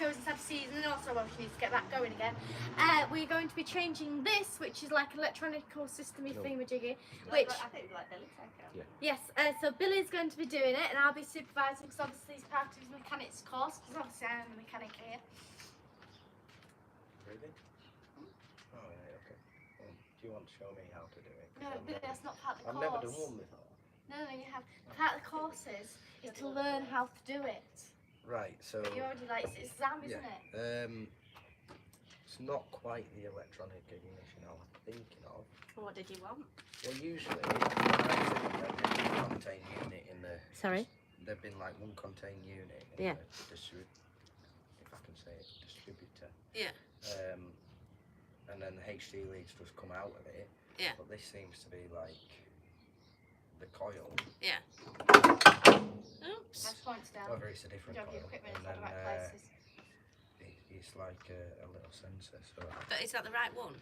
shows inside the season, and also obviously to get that going again. We're going to be changing this, which is like electronical system-y thingamajiggy, which I think you like Billy Taker. yes. So Billy's going to be doing it, and I'll be supervising because obviously he's part of his mechanics course. Because obviously I'm a mechanic here. Really? Oh yeah, okay. Well, do you want to show me how to do it? No, Billy, that's not part of the I've course. never done one before. No, you have. Part of the courses is to learn how to do it. Right, so You already like it's exam, isn't it? it's not quite the electronic ignition I was thinking of. What did you want? Well, usually there've been one contained unit in the. Sorry? There've been like one contained unit in the if I can say it, distributor. Yeah. And then the HD leads just come out of it. Yeah. But this seems to be like the coil. Yeah. Oops. That's points down. Whether it's a different Your coil. equipment And is in the right places. It's like a little sensor. So But is that the right one?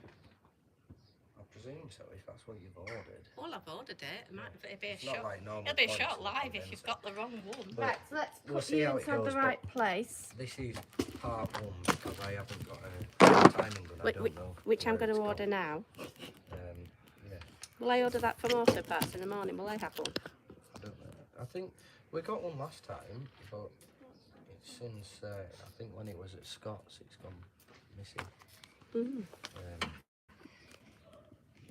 I presume so. If that's what you've ordered. Well, I've ordered it. It might be a It's not short. like normal It'll be a points short and live stuff, if you've is got the wrong one. But Right, so let's we'll put see you how it inside goes, the right place. This is part one because I haven't got a timing gun. I don't know. Which I'm where going to it's order gone. now. Yeah. Will I order that from Auto Parts in the morning? Will I have one? I don't know. I think we got one last time, but it's since I think when it was at Scott's, it's gone missing. Mm.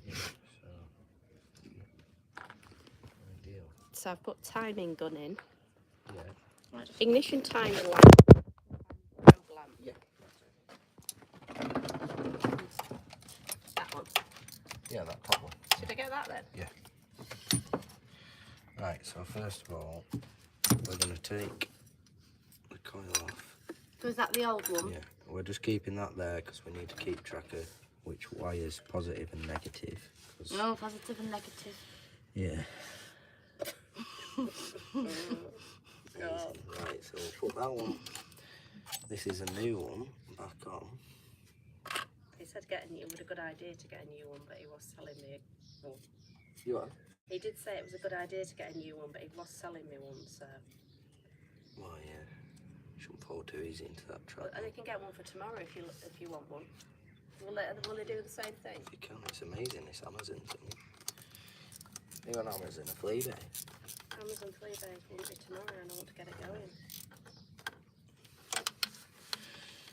Yeah, so ideal. So I've put timing gun in. Yeah. Ignition timing lamp. Yeah. That one. Yeah, that top one. Should I get that then? Yeah. Right, so first of all, we're going to take the coil off. So is that the old one? Yeah, we're just keeping that there because we need to keep track of which wire's positive and negative. No, positive and negative. Yeah. Right, so we'll put that one. This is a new one back on. He said it was a good idea to get a new one, but he was selling me one. You are? He did say it was a good idea to get a new one, but he was selling me one, so. Well, yeah. Shouldn't fall too easy into that trap. And you can get one for tomorrow if you want one. Will they do the same thing? If you can, it's amazing. It's Amazon. You're on Amazon, a flea day. Amazon Fleabag won't be tomorrow, and I want to get it going.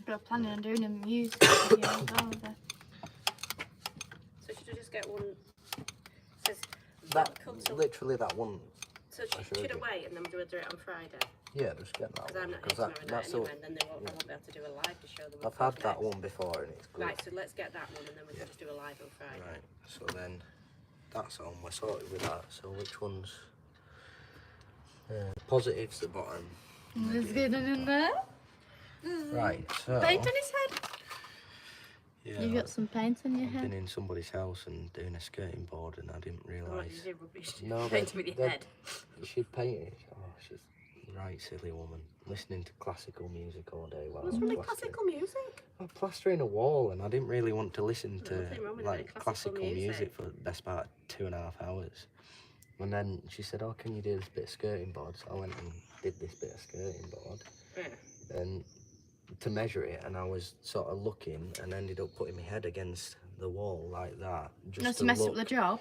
We're planning on doing a music video as well. So should I just get one? Says Literally that one. So should I wait and then we'll do it on Friday? Yeah, just get that Because one. I'm not here tomorrow night that's anyway, and then I won't be able to do a live to show them. I've had that one before and it's good. Right, so let's get that one and then we can just do a live on Friday. Right, so then that's on. We're sorted with that. So which one's positive's the bottom? Let's get it in there. Right, so Paint on his head. yeah, You've got some paint on your I've been head. in somebody's house and doing a skating board and I didn't Oh, realise. you did rubbish. No, Paint with your head. She'd painted. Oh, she's a right silly woman. Listening to classical music all day while What's I'm wrong with plastering. classical music? I'm plastering a wall and I didn't really want to listen to Nothing wrong with a bit like of classical classical music music for the best part of 2.5 hours. And then she said, "Oh, can you do this bit of skirting board?" So I went and did this bit of skirting board. Yeah. And to measure it, and I was sort of looking and ended up putting my head against the wall like that. Just Not to mess up the job.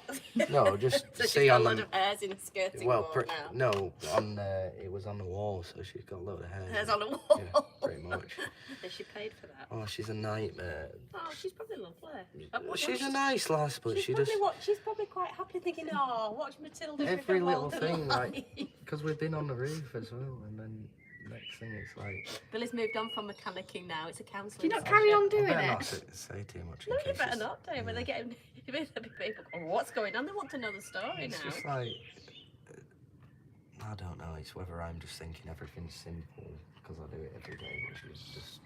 No, just So see she's got on a lot the. of hairs in a skirting Well, board now. no, on it was on the wall, so she's got a load of hair. Hairs on the wall. Yeah, pretty much. Has she paid for that? Oh, she's a nightmare. Oh, she's probably lovely. She's a nice lass, but she just She's probably quite happy thinking, oh, watch Matilda. every become little older thing, life." like because we've been on the roof as well, and then next thing it's like. Billy's moved on from mechanicking now. It's a counselling. Do you not carry on I doing better it? not say too much. No, in you case better it's- not do. When they get people go, what's going on? They want to know the story It's now. just like I don't know. It's whether I'm just thinking everything's simple because I do it every day, which is just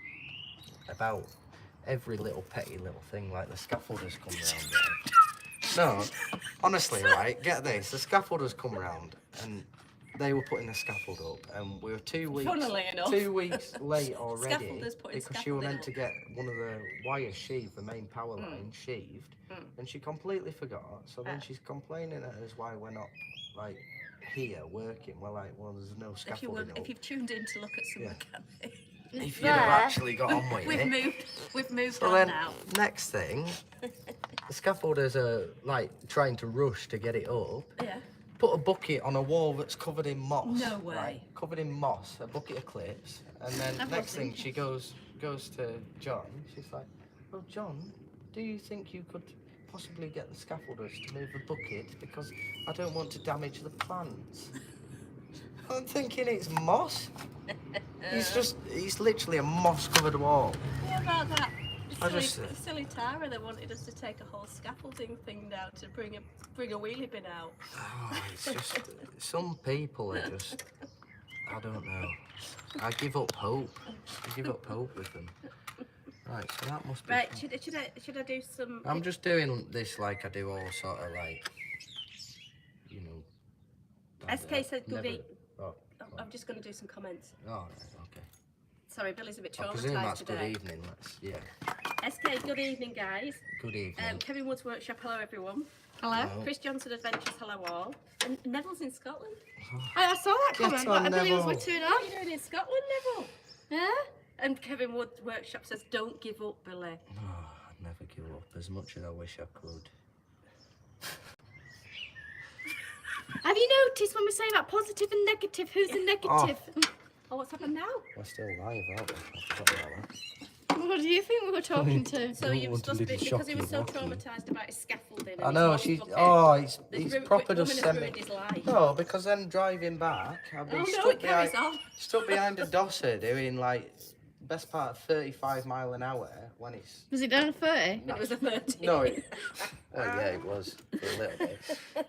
about every little petty little thing, like the scaffolders come round there. No, honestly, right? Get this: the scaffolders come round and they were putting the scaffold up, and we were 2 weeks, Funnily enough. 2 weeks late already Scaffolders putting because she was scaffolding meant to get one of the wires sheathed, the main power line sheathed, and she completely forgot. So then she's complaining at us why we're not like here working. We're like, well, there's no scaffolding up. If you've tuned in to look at some Yeah. mechanics. if you'd there. have actually got on with it. We've moved So on then, now. next thing, the scaffolders are like trying to rush to get it up. Yeah. Put a bucket on a wall that's covered in moss. No way. Right? Covered in moss, a bucket of clips, and then I've next got thing she goes to John. She's like, "Well, John, do you think you could possibly get the scaffolders to move the bucket because I don't want to damage the plants?" I'm thinking it's moss. It's literally a moss-covered wall. What about that I silly Tara that wanted us to take a whole scaffolding thing down to bring a wheelie bin out? Oh, it's just some people are just. I don't know. I give up hope. I give up hope with them. Right, so that must be. Right, should I do some? I'm just doing this like I do all sort of like, you know. SK said good evening. Oh, I'm just going to do some comments. oh, right, okay. Sorry, Billy's a bit I presume traumatised that's today. good evening. Yeah. SK, good evening, guys. Good evening. Kevin Woods Workshop, hello everyone. Hello. Hello. Chris Johnson Adventures, hello all. And Neville's in Scotland. I saw that Get comment, on, but I believe it was Neville. with 2 What are now. you doing in Scotland, Neville? Yeah? And Kevin Woods Workshop says, don't give up, Billy. Oh, I'd never give up as much as I wish I could. Have you noticed when we say about positive and negative, who's the negative? Oh, what's happened now? We're still live, aren't we? I forgot about that. What do you think we were talking to? So Don't you were want to supposed to be, little because he was so shocky wocky. traumatised about his scaffolding. And I his know, whole she's. bucket. Oh, The he's woman proper has just sent ruined me. his life. No, because then driving back, I've been Oh no, stuck it carries behind, on. stuck behind a dosser doing like best part of 35 mile an hour when it's. Was it down to 30? It was a 30. No, well, yeah, it was for a little bit.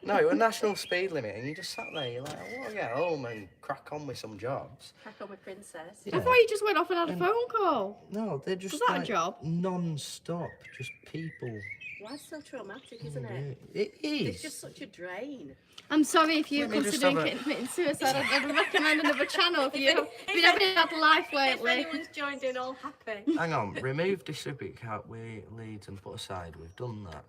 No, it was national speed limit, and you just sat there. You're like, I want to get home and crack on with some jobs. Crack on with Princess. I thought you just went off and had a phone call. No, they're just Was that a like job? non-stop, just people. Life's so traumatic, isn't Yeah, it? it It's is. just such a drain. I'm sorry if you're Let me just considering have a- committing suicide. I'd recommend another channel if you haven't had life If lately. anyone's joined in all happy. Hang on, remove distribute cat leads and put aside. We've done that.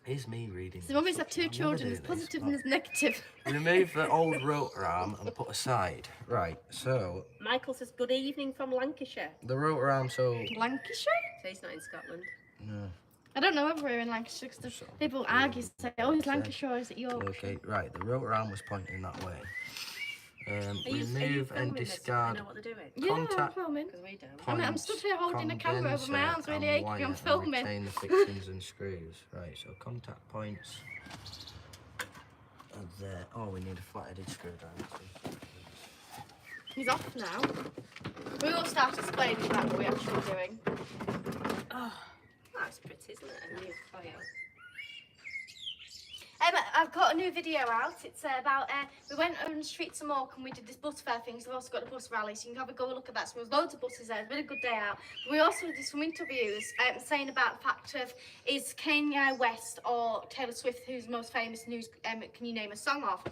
Here's me reading. So mummies have 2 I'll never children, do there's this, positive but- and there's negative. Remove the old rotor arm and put aside. Right, so Michael says, good evening from Lancashire. the rotor arm, so Lancashire? So he's not in Scotland. no. I don't know whether we're in Lancashire because people argue, say, oh, it's Lancashire or is it Yorkshire? Okay, right. The rotor arm was pointing that way. Are you Remove and filming this so discard they know what they're doing? Yeah, I'm contact filming. Because we don't. I'm points, stood here holding the camera over my arms, really condenser aching, and I'm wire filming. And retain the fixings and screws. Right, so contact points. And there. Oh, we need a flat-headed screwdriver. He's off now. We will start explaining that what we're actually doing. Oh, that's pretty, isn't it? A new file. I've got a new video out. It's about, we went on the streets of Morecambe and we did this bus fair thing. So we've also got the bus rally, so you can have a go look at that. So there's loads of buses there. It's been a good day out. But we also did some interviews saying about the fact of, is Kanye West or Taylor Swift who's most famous and who's, can you name a song of?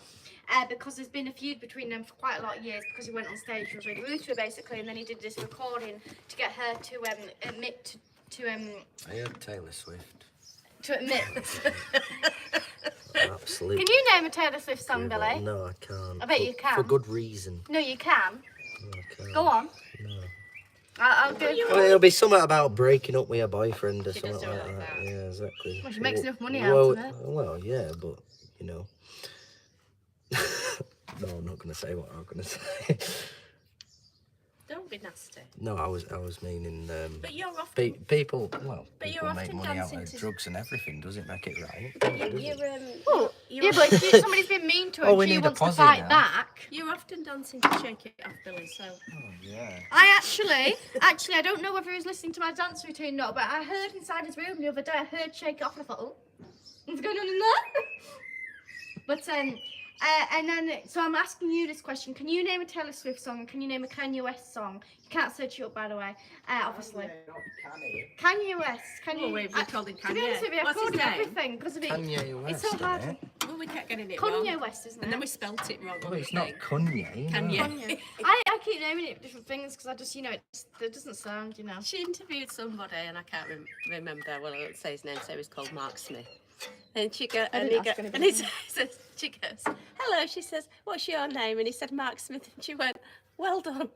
Because there's been a feud between them for quite a lot of years because he went on stage and was really rude to her basically, and then he did this recording to get her to admit I heard Taylor Swift. to admit. Absolutely. Can you name a Taylor Swift song, Billy? No, I can't. I bet you can. For good reason. No, you can. No, I can't. Go on. No. I'll do it. Well, it'll be something about breaking up with your boyfriend or She something does do it like like that. that. Yeah, exactly. Well, she makes enough money out of it. Well, yeah, but you know. No, I'm not going to say what I'm going to say. Don't be nasty. No, I was meaning. But you're often. People But you're make often money out dancing of to- drugs and everything. Does it make it right? You're Oh, you're, yeah, but if somebody's been mean to her Oh, and we she need a wants to posse fight now. back. you're often dancing to shake it off, Billy. So Oh yeah. I actually, I don't know whether he was listening to my dance routine or not, but I heard inside his room the other day, I heard Shake It Off and I thought, oh, what's going on in there? But, and then, so I'm asking you this question. Can you name a Taylor Swift song and can you name a Kanye West song? You can't search it up, by the way, obviously. Kanye West, can you? we've called him To be honest Kanye. with you, I What's his called name? everything because of it. Kanye West. It's so hard. eh? Well, we kept getting it Kanye wrong. West, isn't it? And then we spelt it wrong. Oh, it's not Kanye. Kanye. No. Kanye. I keep naming it different things because I just, it doesn't sound, She interviewed somebody, and I can't remember. Well, I won't say his name. So he was called Mark Smith. And she goes, and didn't he ask goes, anybody. and he says, she goes, hello. She says, what's your name? And he said Mark Smith. And she went, well done.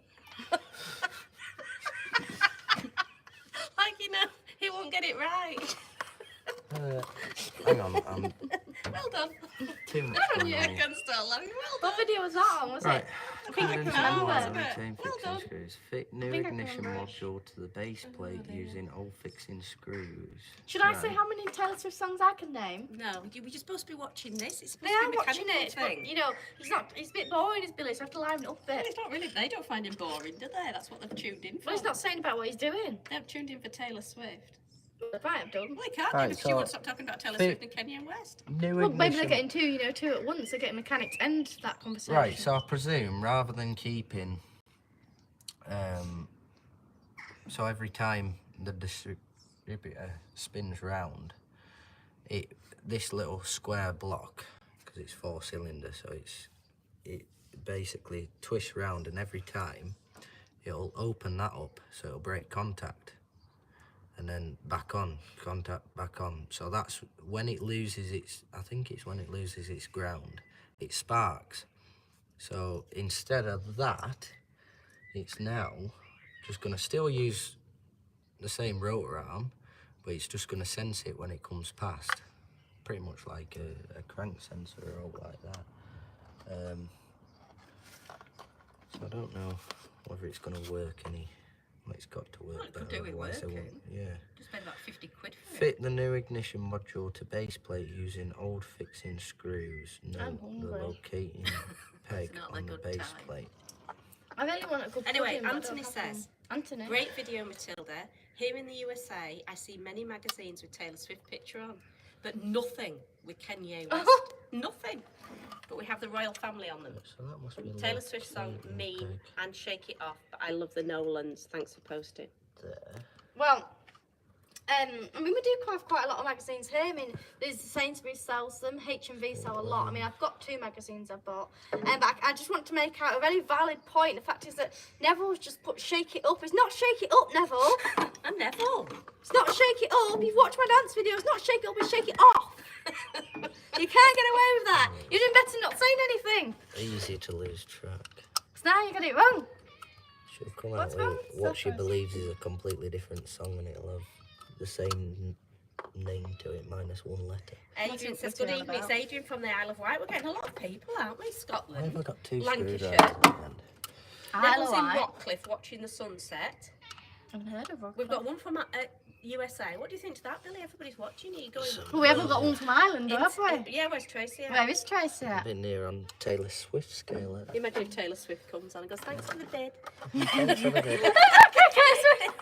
too much going Yeah, on I here. can start laughing. Well What video was that on? Was Right. it? I think I can remember. wasn't it? Retain Well fixing done. screws. Fit new think I can ignition remember it. module to the base plate dear. using old fixing screws. Should I say how many Taylor Swift songs I can name? No, we're just supposed to be watching this. It's supposed They to are be a watching mechanical it, but thing. you know, he's a bit boring, is Billy, so I have to liven it up a Well, bit. it's not really. They don't find him boring, do they? That's what they've tuned in for. Well, he's not saying about what he's doing. They've tuned in for Taylor Swift. They might have done. Well, they can't Right, do because so you won't stop talking about Taylor fit- Swift and Kanye West. New Well, maybe ignition. they're getting two at once. They're getting mechanics end that conversation. Right, so I presume rather than keeping, so every time the distributor spins round, this little square block, because it's 4 cylinders, so it basically twists round, and every time it'll open that up, so it'll break contact, and then back on, contact back on. So that's when it loses its, I think it's when it loses its ground, it sparks. So instead of that, it's now just going to still use the same rotor arm, but it's just going to sense it when it comes past, pretty much like a crank sensor or like that. So I don't know whether it's going to work any. Well, it's got to work Well, it could better, do it otherwise they working. won't. Yeah. Just paid about 50 quid for it. Fit the new ignition module to base plate using old fixing screws. Note the hungry. locating peg not on a the good base time. plate. I really want a good Anyway, pudding, but I don't Anthony have says, one. Anthony. great video, Matilda. Here in the USA, I see many magazines with Taylor Swift picture on, but nothing with Kanye West. Nothing. But we have the royal family on them. So that must be a Taylor low Swift song, plating Mean peg and Shake It Off, but I love the Nolans. Thanks for posting. there. Well, I mean, we do have quite a lot of magazines here. I mean, there's Sainsbury's sells them, H&V sell a lot. I mean, I've got 2 magazines I've bought. But I just want to make out a very valid point. The fact is that Neville's just put Shake It Up. It's not Shake It Up, Neville. And Neville. It's not Shake It Up. You've watched my dance video. It's not Shake It Up, it's Shake It Off. You can't get away with that. You're doing better not saying anything. Easy to lose track. Because now you got it wrong. She'll come What's out wrong? with what she Surprise. believes is a completely different song, and it'll have the same name to it minus 1 letter. Adrian What's says, it good all evening. It's about? Adrian from the Isle of Wight. We're getting a lot of people, aren't we? Why Scotland. have I got 2 Lancashire. screwdrivers at the end? Neville's in Wight. Rockcliffe watching the sunset. I haven't heard of her. We've got one from USA. What do you think to that, Billy? Everybody's watching. Are you going? Well, we haven't got one from Ireland, though, have we? Yeah, where's Tracy at? Where is Tracy A at? bit near on Taylor Swift scale. Imagine if Taylor Swift comes on and goes, thanks for the bid.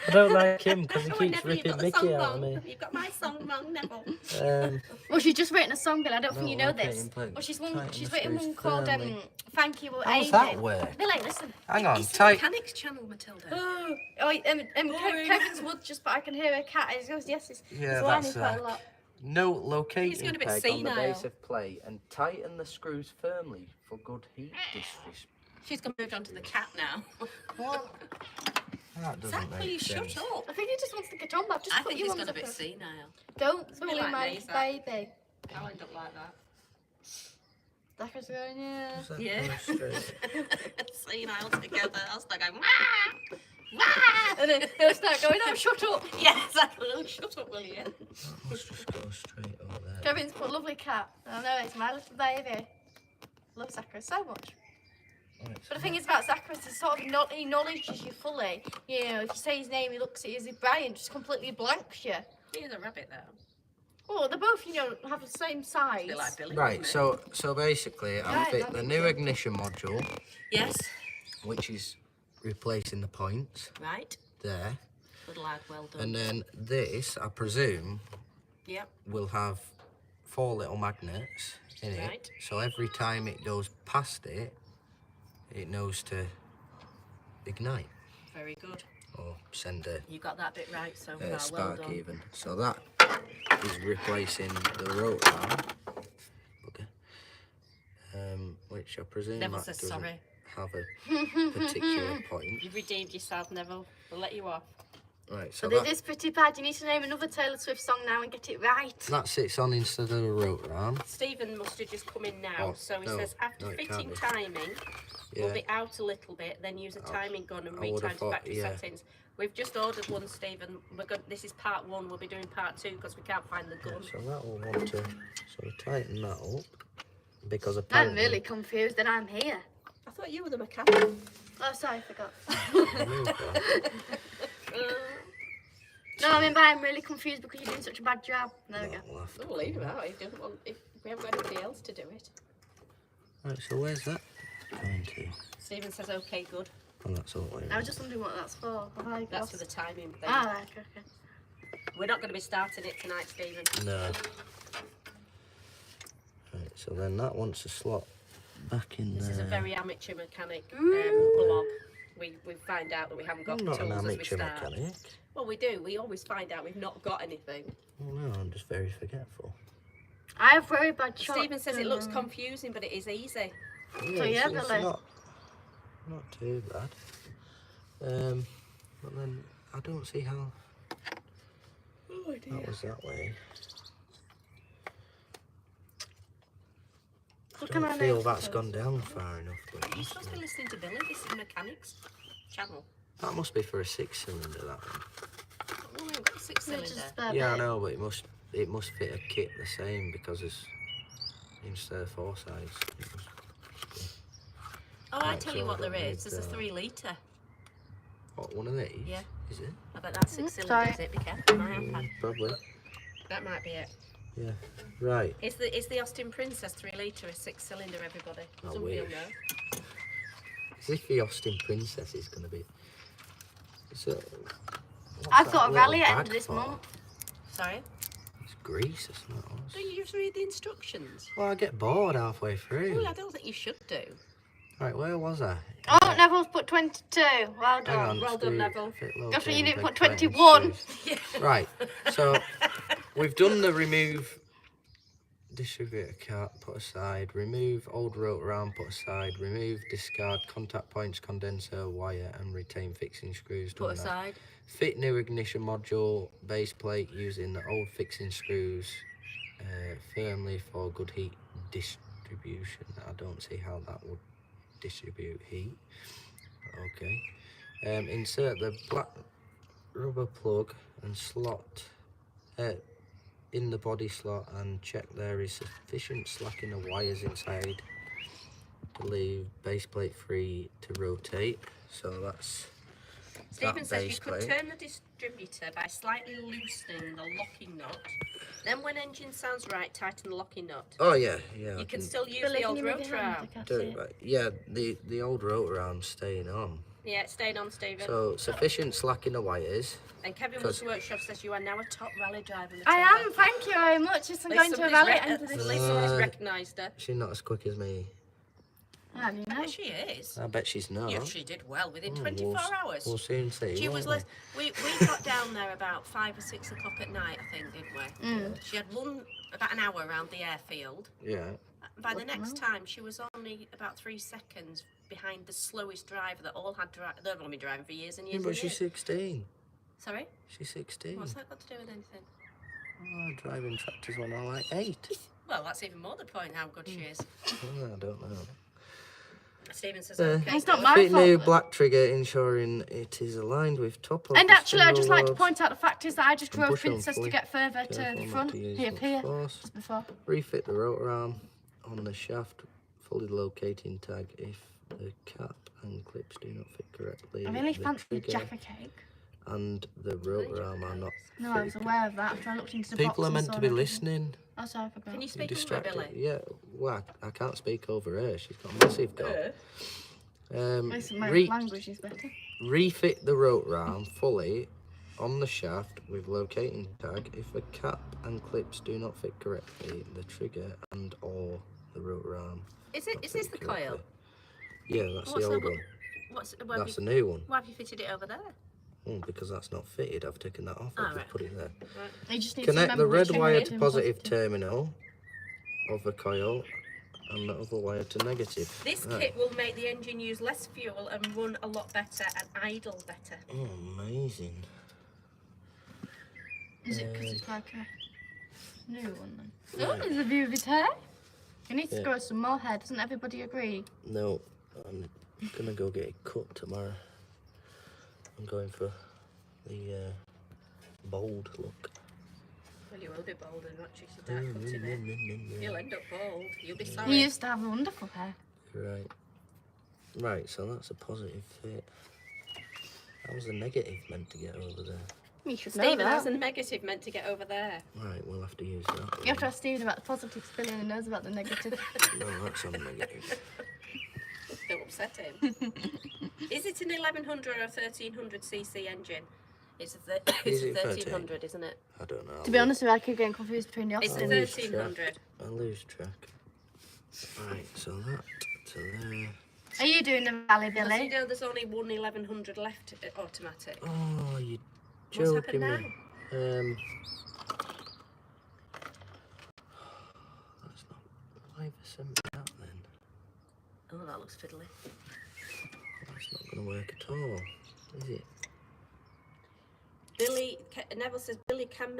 I don't like him because he Oh, keeps Neville, you've ripping got the Mickey song out of wrong. me. You've got my song wrong, Neville. Well, she's just written a song, Bill. I don't think you know like it this. in play- Well, she's tighten written the one screws called firmly. Thank You, How does Aiden. that work? Billy, listen. Hang on, It's the tight. mechanics channel, Matilda. Oh, Boring. Kevin's wood just, but I can hear a cat. And he goes, yes, it's Yeah, whining that's quite a lot. Note He's locating going a bit peg on the senile. base of plate and tighten the screws firmly for good heat distribution. She's going to move on to the cat now. What? That doesn't Exactly, make shut sense. up. I think he just wants to get on, but I've just I put think you he's on got a the bit front. senile. Don't a bit bully like my me, that. baby. I'll end up like that. Becca's going, yeah. Does that Yeah. go straight? Senile together. I'll start going, wah! Wah! And then he'll start going, oh, shut up. Yeah, exactly. Oh, shut up, will you? That must just go straight over there. Kevin's put lovely cat. I know, it's my little baby. Love Zachary so much. Right, But the thing is about Zachary, he sort of he acknowledges you fully. You know, if you say his name, he looks at you as if Brian just completely blanks you. He is a rabbit, though. Oh, they both, you know, have the same size. A bit like Billy. Right, isn't it? so basically, I'll Right, fit that the makes new sense. ignition module, Yes. which is replacing the points Right. there, Good lad, well done. and then this, I presume, Yep. will have 4 little magnets in it. Right. So every time it goes past it, it knows to ignite Very good. or send a, You got that bit right so far. Well spark done. even. So that is replacing the rotor arm, bugger, which I presume Neville that says doesn't sorry. have a particular point. You've redeemed yourself, Neville. We'll let you off. Right, so But it is pretty bad. You need to name another Taylor Swift song now and get it right. that sits on instead of the rotor arm. Stephen must have just come in now. Oh, So he no, says, after no, it can't fitting be. timing, Yeah. we'll be out a little bit, then use a timing gun and I would've retime to thought, factory yeah. settings. We've just ordered one, Stephen. This is part 1. We'll be doing part 2 because we can't find the gun. So that will want to sort of tighten that up. Because I'm apparently... really confused and I'm here. I thought you were the mechanic. Oh, sorry, I forgot. Move that. No, I mean, but I'm really confused because you're doing such a bad job. There we go. We'll have to We'll leave him come out if we haven't got anybody else to do it. Right, so where's that going to? Stephen says, okay, good. Oh, that's all the way I was around. just wondering what that's for. Have I That's lost- for the timing thing. Ah, right, okay. We're not going to be starting it tonight, Stephen. No. Right, so then that wants a slot back in This there. is a very amateur mechanic blog. We find out that we haven't got I'm not tools an as we amateur start. mechanic. Well, we do. We always find out we've not got anything. Oh no, I'm just very forgetful. I have very bad shot. Stephen says it looks confusing, but it is easy. yeah, it's Billy. not too bad. But then I don't see how that was that way. I Look at my don't feel nails. that's gone down far enough. But it You're must supposed to be. be listening to Billy. This is mechanics channel. That must be for a 6-cylinder. That one. Oh, we haven't got a 6-cylinder. Which is spare Yeah, I bit. know, but it must fit a kit the same because it's instead of 4 sides. It must be. Oh, I Right, tell you so what there don't is. need There's a that. 3 litre. What, one of these? Yeah. Is it? I bet that's 6-cylinder, sorry. is it? Be careful, my iPad. Probably. That might be it. Yeah. Right. Is the Austin Princess 3 litre a 6-cylinder, everybody? I Somebody will wish. know. As if the Austin Princess is going to be. So, what's I've that got a little rally at the end bag of this for? month. Sorry? It's grease, it's not us. Don't you just read the instructions? Well, I get bored halfway Oh, through. I don't think you should do. Right, where was I? Oh, Neville's put 22. Well Hang done. on. Well done, Neville. Gosh, you didn't put twenty 21. Right, so we've done the remove distributor cap, put aside, remove old rotor arm, put aside, remove, discard, contact points, condenser, wire and retain fixing screws. Put done that. aside. Fit new ignition module, base plate using the old fixing screws firmly for good heat distribution. I don't see how that would distribute heat. Okay. Insert the black rubber plug and slot in the body slot and check there is sufficient slack in the wires inside to leave base plate free to rotate. So that's Stephen that says you base could plate. turn the distributor by slightly loosening the locking nut. Then when engine sounds right, tighten the locking nut. Oh yeah, yeah. I You can can still use Billy, the can old you move your rotor hand? arm. I can't do see it it. right. Yeah, the old rotor arm's staying on. Yeah, it's staying on, Stephen. So sufficient slack in the wires. And Kevin Because- Woods Workshop says you are now a top rally driver. I Matilda. am, thank you very much. Just I'm At going least to a somebody's rally re- at the end of at this least month. somebody's recognised her. She's not as quick as me. I don't know. Yeah, she is. I bet she's not. Yeah, she did well within Oh, 24 hours. We'll soon see. She won't was we? we got down there about 5 or 6 o'clock at night, I think, didn't we? She had run about an hour around the airfield. Yeah. By the next time, she was only about 3 seconds behind the slowest driver that all had they've only been driving for years and Yeah, years. but and she's years. 16. Sorry, She's 16. what's that got to do with anything? Oh, driving tractors when I'm like 8. Well, that's even more the point how good she is. Oh, I don't know. Stephen says, okay. It's not my Fit new fault. black trigger, ensuring it is aligned with top of And the actually, I'd spindle just like to lobes. point out the fact is that I just And drove push on Princess to fully. get further to Careful the not front. to use Here, much here, force. just before. Refit the rotor arm on the shaft, fully locating tag if the cap and clips do not fit correctly. I really the fancy trigger Jaffa cake. and the rotor arm are not No, I was fitted. aware of that after I looked into the box. People are and meant saw to be everything. listening. Oh, sorry, I forgot. Can you You're speak over distracted. Billy? Yeah, well, I can't speak over her. She's got a massive gob. Listen, my Re- language is better. refit the rotor arm fully on the shaft with locating tag. If the cap and clips do not fit correctly, the trigger and or the rotor arm. Is not this the fit coil? correctly. Yeah, that's What's the the old one- one. Why have That's you, the new one. why have you fitted it over there? Oh, because that's not fitted. I've taken that off. Ah, I've right. just put it there. You just need Connect to the remember red which wire negative to and positive terminal of the coil and the other wire to negative. This Right. kit will make the engine use less fuel and run a lot better and idle better. Oh, amazing. Is it because it's like a new one then? Oh, there's a view of his hair. He needs to Yeah. grow some more hair. Doesn't everybody agree? No, I'm gonna go get it cut tomorrow. I'm going for the bold look. Well, you will be bald and not just a dark cutting hair. You'll end up bald. You'll be sorry. You used to have wonderful hair. Right. Right, so that's a positive fit. How was the negative meant to get over there? You should know Stephen, that. how's a negative meant to get over there? Right, we'll have to use that. You have to ask Stephen about the positive spin and he knows about the negative. No, that's on negative. Don't upset him. Is it an 1100 or a 1300cc engine? It's a, Is it's it a 1300, isn't it? I don't know. To be honest with you, I keep getting confused between the It's options. a lose 1300. I lose track. Right, so that to there. Are you doing the rally, Because Billy? you know there's only one 1100 left automatic. Oh, you What's joking happened me? now? That's not. Why have they sent me that then? Oh, that looks fiddly. That's not going to work at all, is it? Neville says, Billy, can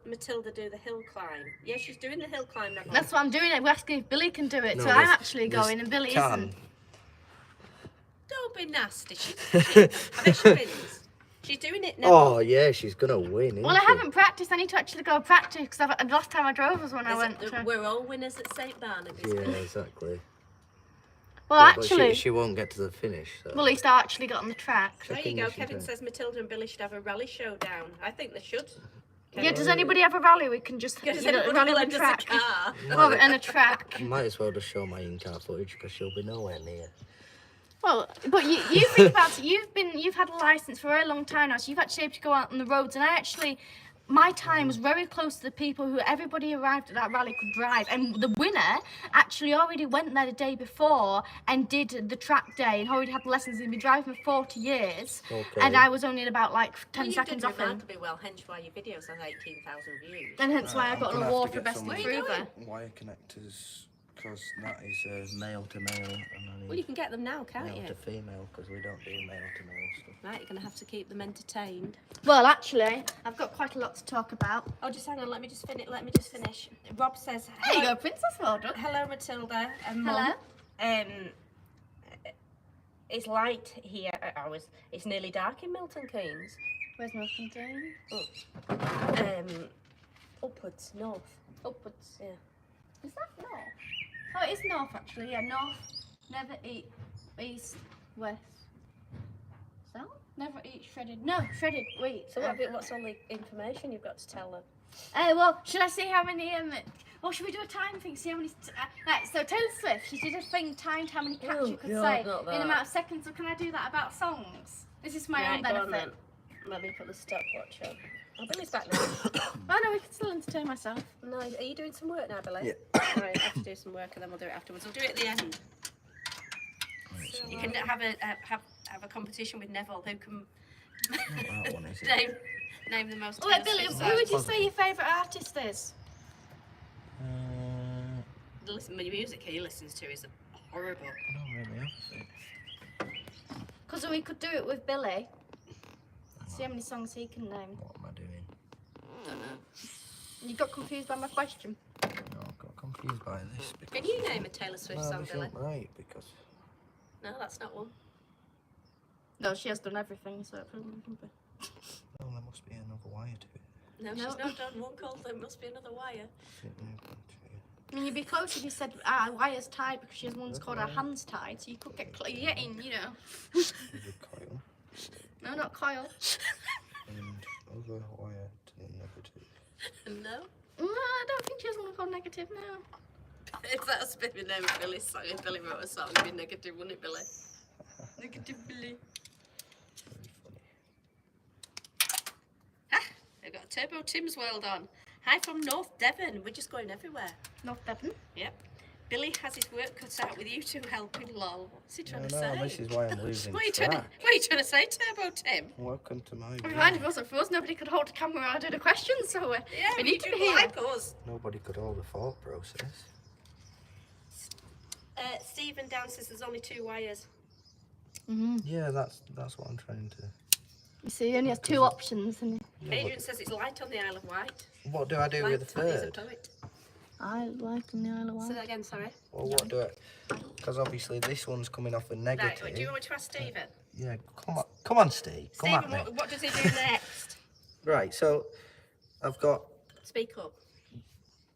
Matilda do the hill climb? Yeah, she's doing the hill climb, Neville. That's what I'm doing. We're asking if Billy can do it. No, so I'm this- actually this going and Billy can. isn't. Don't be nasty. I bet she wins. She's doing it now. Oh yeah, she's gonna win. Isn't Well, I she? haven't practiced. I need to actually go practice because the last time I drove was when I went to... We're all winners at St. Barnaby's. Yeah, exactly. Well, Yeah, but actually... she won't get to the finish. So. Well, at least I actually got on the track. There you Second go. mission Kevin time. says Matilda and Billy should have a rally showdown. I think they should. Yeah, does anybody have a rally? We can just Does you know, anybody rally lend the us a track. car? Well, and a track. Might as well just show my in-car footage because she'll be nowhere near. Well, but you think about it. You've had a license for a very long time now, so you've actually able to go out on the roads. And my time was very close to the people who everybody arrived at that rally could drive. And the winner actually already went there the day before and did the track day and already had lessons. He'd been driving for 40 years. Okay. And I was only about like 10 Well, seconds you off did him. remarkably well, hence why your videos have 18,000 views. And hence why I I'm got an gonna have award to for get best some improver. wire connectors because that is male to male, and I need Well, you can get them now, can't male you? to female because we don't do male to male stuff. Right, you're going to have to keep them entertained. Well, actually, I've got quite a lot to talk about. Oh, just hang on, let me just finish. Rob says, There you hello, go, Princess. Well done. hello Matilda and Hello. Mum. It's light here at ours. It's nearly dark in Milton Keynes. Where's Milton Keynes? Upwards, north. Upwards. Yeah. Is that north? Oh, it is north actually. Yeah, north. Never eat east, west. South? Never eat shredded. No, shredded wheat. So what's all the information you've got to tell them? Well, should I see how many? Or should we do a time thing? See how many? Right. So Taylor Swift, she did a thing timed how many cats you could say not in amount of seconds. So can I do that about songs? This is my own Right, go on benefit. then. Let me put the stopwatch on. Oh, Billy's back now. Oh no, we can still entertain myself. No, are you doing some work now, Billy? Yeah. Right, I have to do some work and then we'll do it afterwards. We'll do it at the end. You can have a competition with Neville who can Not that one, is it? name the most. Oh, wait, Taylor Billy, Swift who would you songs. say your favourite artist is? The music he listens to is horrible. Not really opposite. Because we could do it with Billy. See how many songs he can name. What am I doing? Don't know. You got confused by my question. No, I got confused by this. Because Can you name a Taylor Swift no, song, this Billy? ain't right because No, that's not one. No, she has done everything, so it probably wouldn't be. oh, there must be another wire to it. No, No. she's not done one called There Must Be Another Wire. I mean, you'd be close if you said wires tied because she has one's called her hands tied, so you could get you're getting, you know. There's a coil No, not coil. and other wire to the negative. No. No, I don't think she has one called negative now. If that was been the name of Billy's song, if Billy wrote a song, it'd be negative, wouldn't it, Billy? Negative Billy. Very funny. Ah, they've got Turbo Tim's World on. Hi from North Devon. We're just going everywhere. North Devon. Yep. Billy has his work cut out with you two helping, lol. What's he trying No, to no, say? this is why I'm losing What are you track. trying to say, Turbo Tim? Welcome to my I mean, view. if it wasn't for us, nobody could hold a camera while I did a question, so Yeah, we need to be people here. like us. Nobody could hold a thought process. Stephen down says there's only 2 wires. Yeah, that's what I'm trying to. You see, he only has 2 options, and Yeah, Adrian says it's light on the Isle of Wight. what do I do Light with the on is a third? poet. I like in the Isle of Say Wight. that again, sorry. Well, what do I? Because obviously this one's coming off a negative. Right, do you want me to ask Stephen? Yeah, come on, Steve. Come Stephen, at me. what does he do next? Right, so I've got Speak up.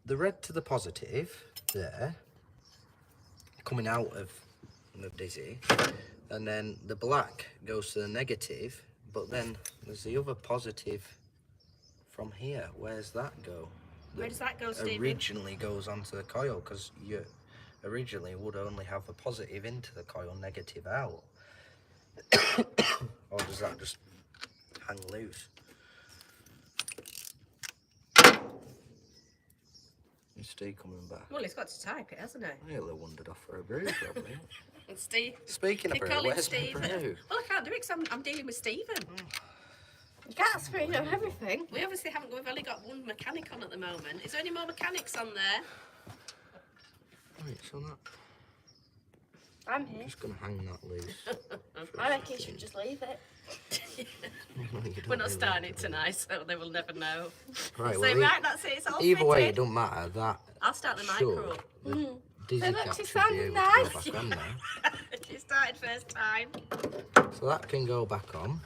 The red to the positive there, coming out of the dizzy, and then the black goes to the negative, but then there's the other positive from here. Where's that go? Where does that go, Stephen? Originally goes onto the coil, because you originally would only have a positive into the coil, negative out. Or does that just hang loose? Is Steve coming back? Well, he's got to type it, hasn't he? He'll have wandered off for a brew, probably. And Steve. Speaking of They brew, call him where's my Stephen. brew? Well, I can't do it because I'm dealing with Stephen. You can't screen up everything. We obviously haven't. We've only got one mechanic on at the moment. Is there any more mechanics on there? Right, so that, I'm I'm here. just going to hang that loose. I reckon you should just leave it. No, you don't We're not really starting need it to. tonight, so they will never know. Right, So well, right, that's it. It's all either way, it fitted. don't matter. That I'll start the should, micro. the dizzy It cap actually should be sounded able nice. to go back on there. She started first time. So that can go back on.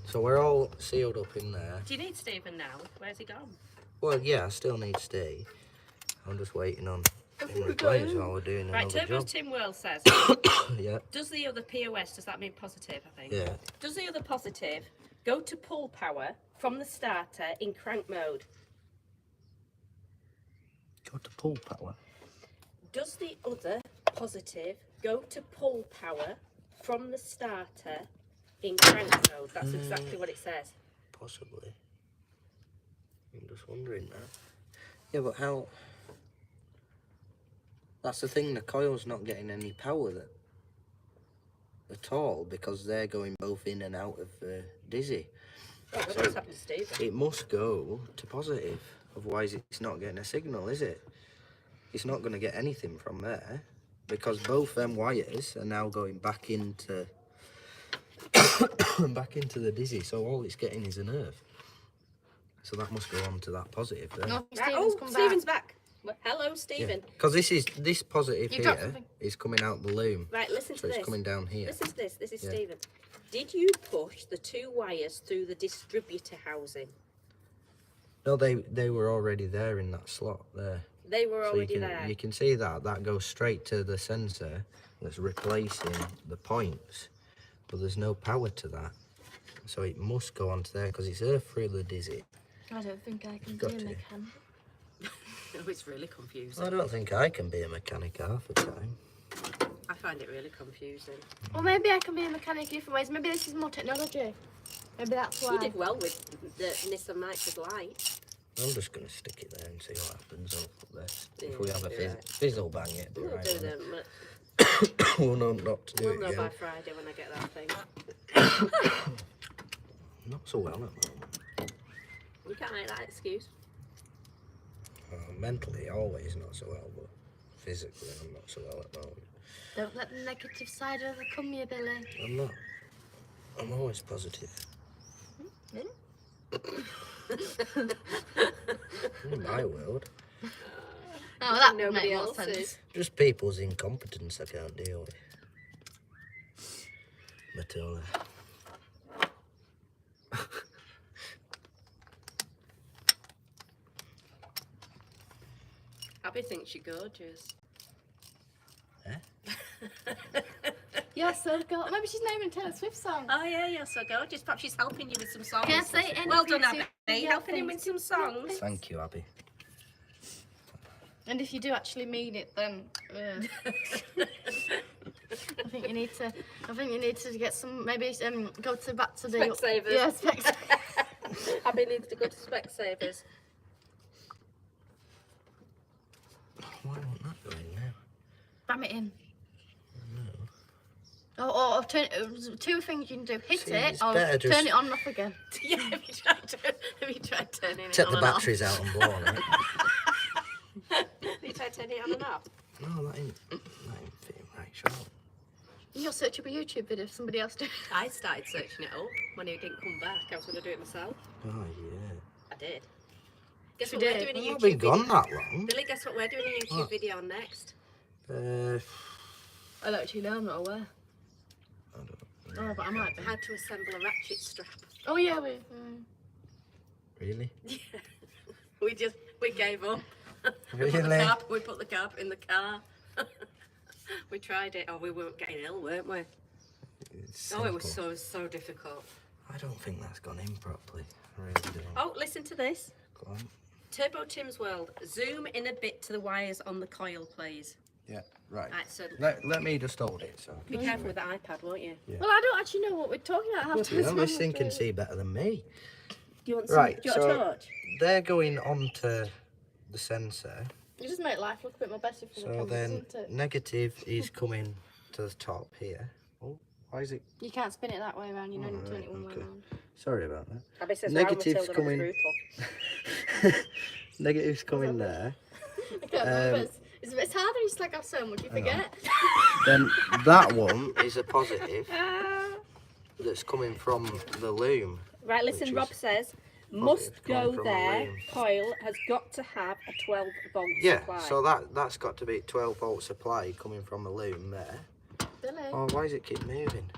So we're all sealed up in there. Do you need Stephen now? Where's he gone? Well, yeah, I still need Steve. I'm just waiting on him replying while we're doing Right, another Turbo's job. Tim World says, Yeah, does the other POS, does that mean positive, I think? yeah. Does the other positive go to pull power from the starter in crank mode? Go to pull power. Does the other positive go to pull power from the starter in crank mode? That's exactly what it says. Possibly. I'm just wondering now. Yeah, but how? That's the thing, the coil's not getting any power at all, because they're going both in and out of dizzy. Oh, what else happened to Stephen? It must go to positive, otherwise it's not getting a signal, is it? It's not going to get anything from there, because both them wires are now going back into back into the dizzy, so all it's getting is a nerve. So that must go on to that positive there. No, Right, Stephen's oh, come Stephen's back. back. Well, hello, Stephen. Because this positive You got here something? is coming out the loom, Right, listen so to it's this. coming down here. This is Yeah. Stephen. Did you push the two wires through the distributor housing? No, they were already there in that slot there. They were So already there. you can see that goes straight to the sensor that's replacing the points, but there's no power to that. So it must go onto there because it's earth through the dizzy. I don't think I can Got do a to. mechanic. Oh, it's really confusing. I don't think I can be a mechanic half the time. I find it really confusing. Well, maybe I can be a mechanic in different ways. Maybe this is more technology. Maybe that's why. You did well with the Nissan Micro's light. I'm just going to stick it there and see what happens. I'll put this. If Yeah, we have a do that. fizzle bang it, be We'll right do on it. them. We'll know not to do We'll it know again. by Friday when I get that thing. Not so well at the moment. You can't make that excuse. Mentally, always not so well, but physically, I'm not so well at the moment. Don't let the negative side overcome you, Billy. I'm not. I'm always positive. Really? In my world, Oh, that Nobody would make more else sense. is. just people's incompetence I can't deal with. Matilda. Abby thinks you're gorgeous. Eh? You're so good. Maybe she's naming a Taylor Swift song. Oh yeah, you're so gorgeous. Perhaps she's helping you with some songs. Can't say anything Well done, to Abby. your Helping him face. with some songs. Thank you, Abby. And if you do actually mean it, then I think you need to. I think you need to get some. Maybe go to back to the Specsavers. Yeah, Specsavers. Abby needs to go to Specsavers. Why won't that go in now? Ram it in. No. Or turn. Two things you can do: hit See, it it's or better turn just- it on and off again. Yeah, have you tried turning it Take on the and off? batteries out and blow on it. Have you tried turning it on and off? No, that ain't fitting right, sure. You'll search up a YouTube video if somebody else did. I started searching it up when he didn't come back. I was going to do it myself. Oh, yeah. I did. Guess You what we're did? doing a I've YouTube not been video. gone that long. Billy, guess what we're doing a YouTube What? video on next? I don't actually know. I'm not aware. I don't know. Oh, but I might be. How to assemble a ratchet strap. Oh yeah, we. Really? Yeah. We gave up. Really? We put the carpet in the car. We tried it. Oh, we weren't getting ill, weren't we? It's Oh, it was simple. so difficult. I don't think that's gone in properly. I really don't. Oh, listen to this. Go on. Turbo Tim's World. Zoom in a bit to the wires on the coil, please. Yeah, right. Right, so Let me just hold it. So. be careful with the iPad, won't you? Well, I don't actually know what we're talking about. I have to Well, this thing can see better than me. Do you want some? Right, Do you want a so- torch? They're going onto the sensor. It just make life look a bit more better for the So cameras, then doesn't it? negative is coming to the top here. Oh, why is it? You can't spin it that way around. You know, you turn it one way okay. around. Sorry about that. Abby says, Negative's wow, Matilda, coming. that was brutal. Negative's coming there. I can't remember. It's harder. You slack off so much, you Hang on. forget. Then that one is a positive that's coming from the loom. Right, listen, Which Rob is says, positive must coming go from a there, loom. coil has got to have a 12 volt Yeah, supply. so that's got to be 12 volt supply coming from the loom there. Billy. Oh, why does it keep moving?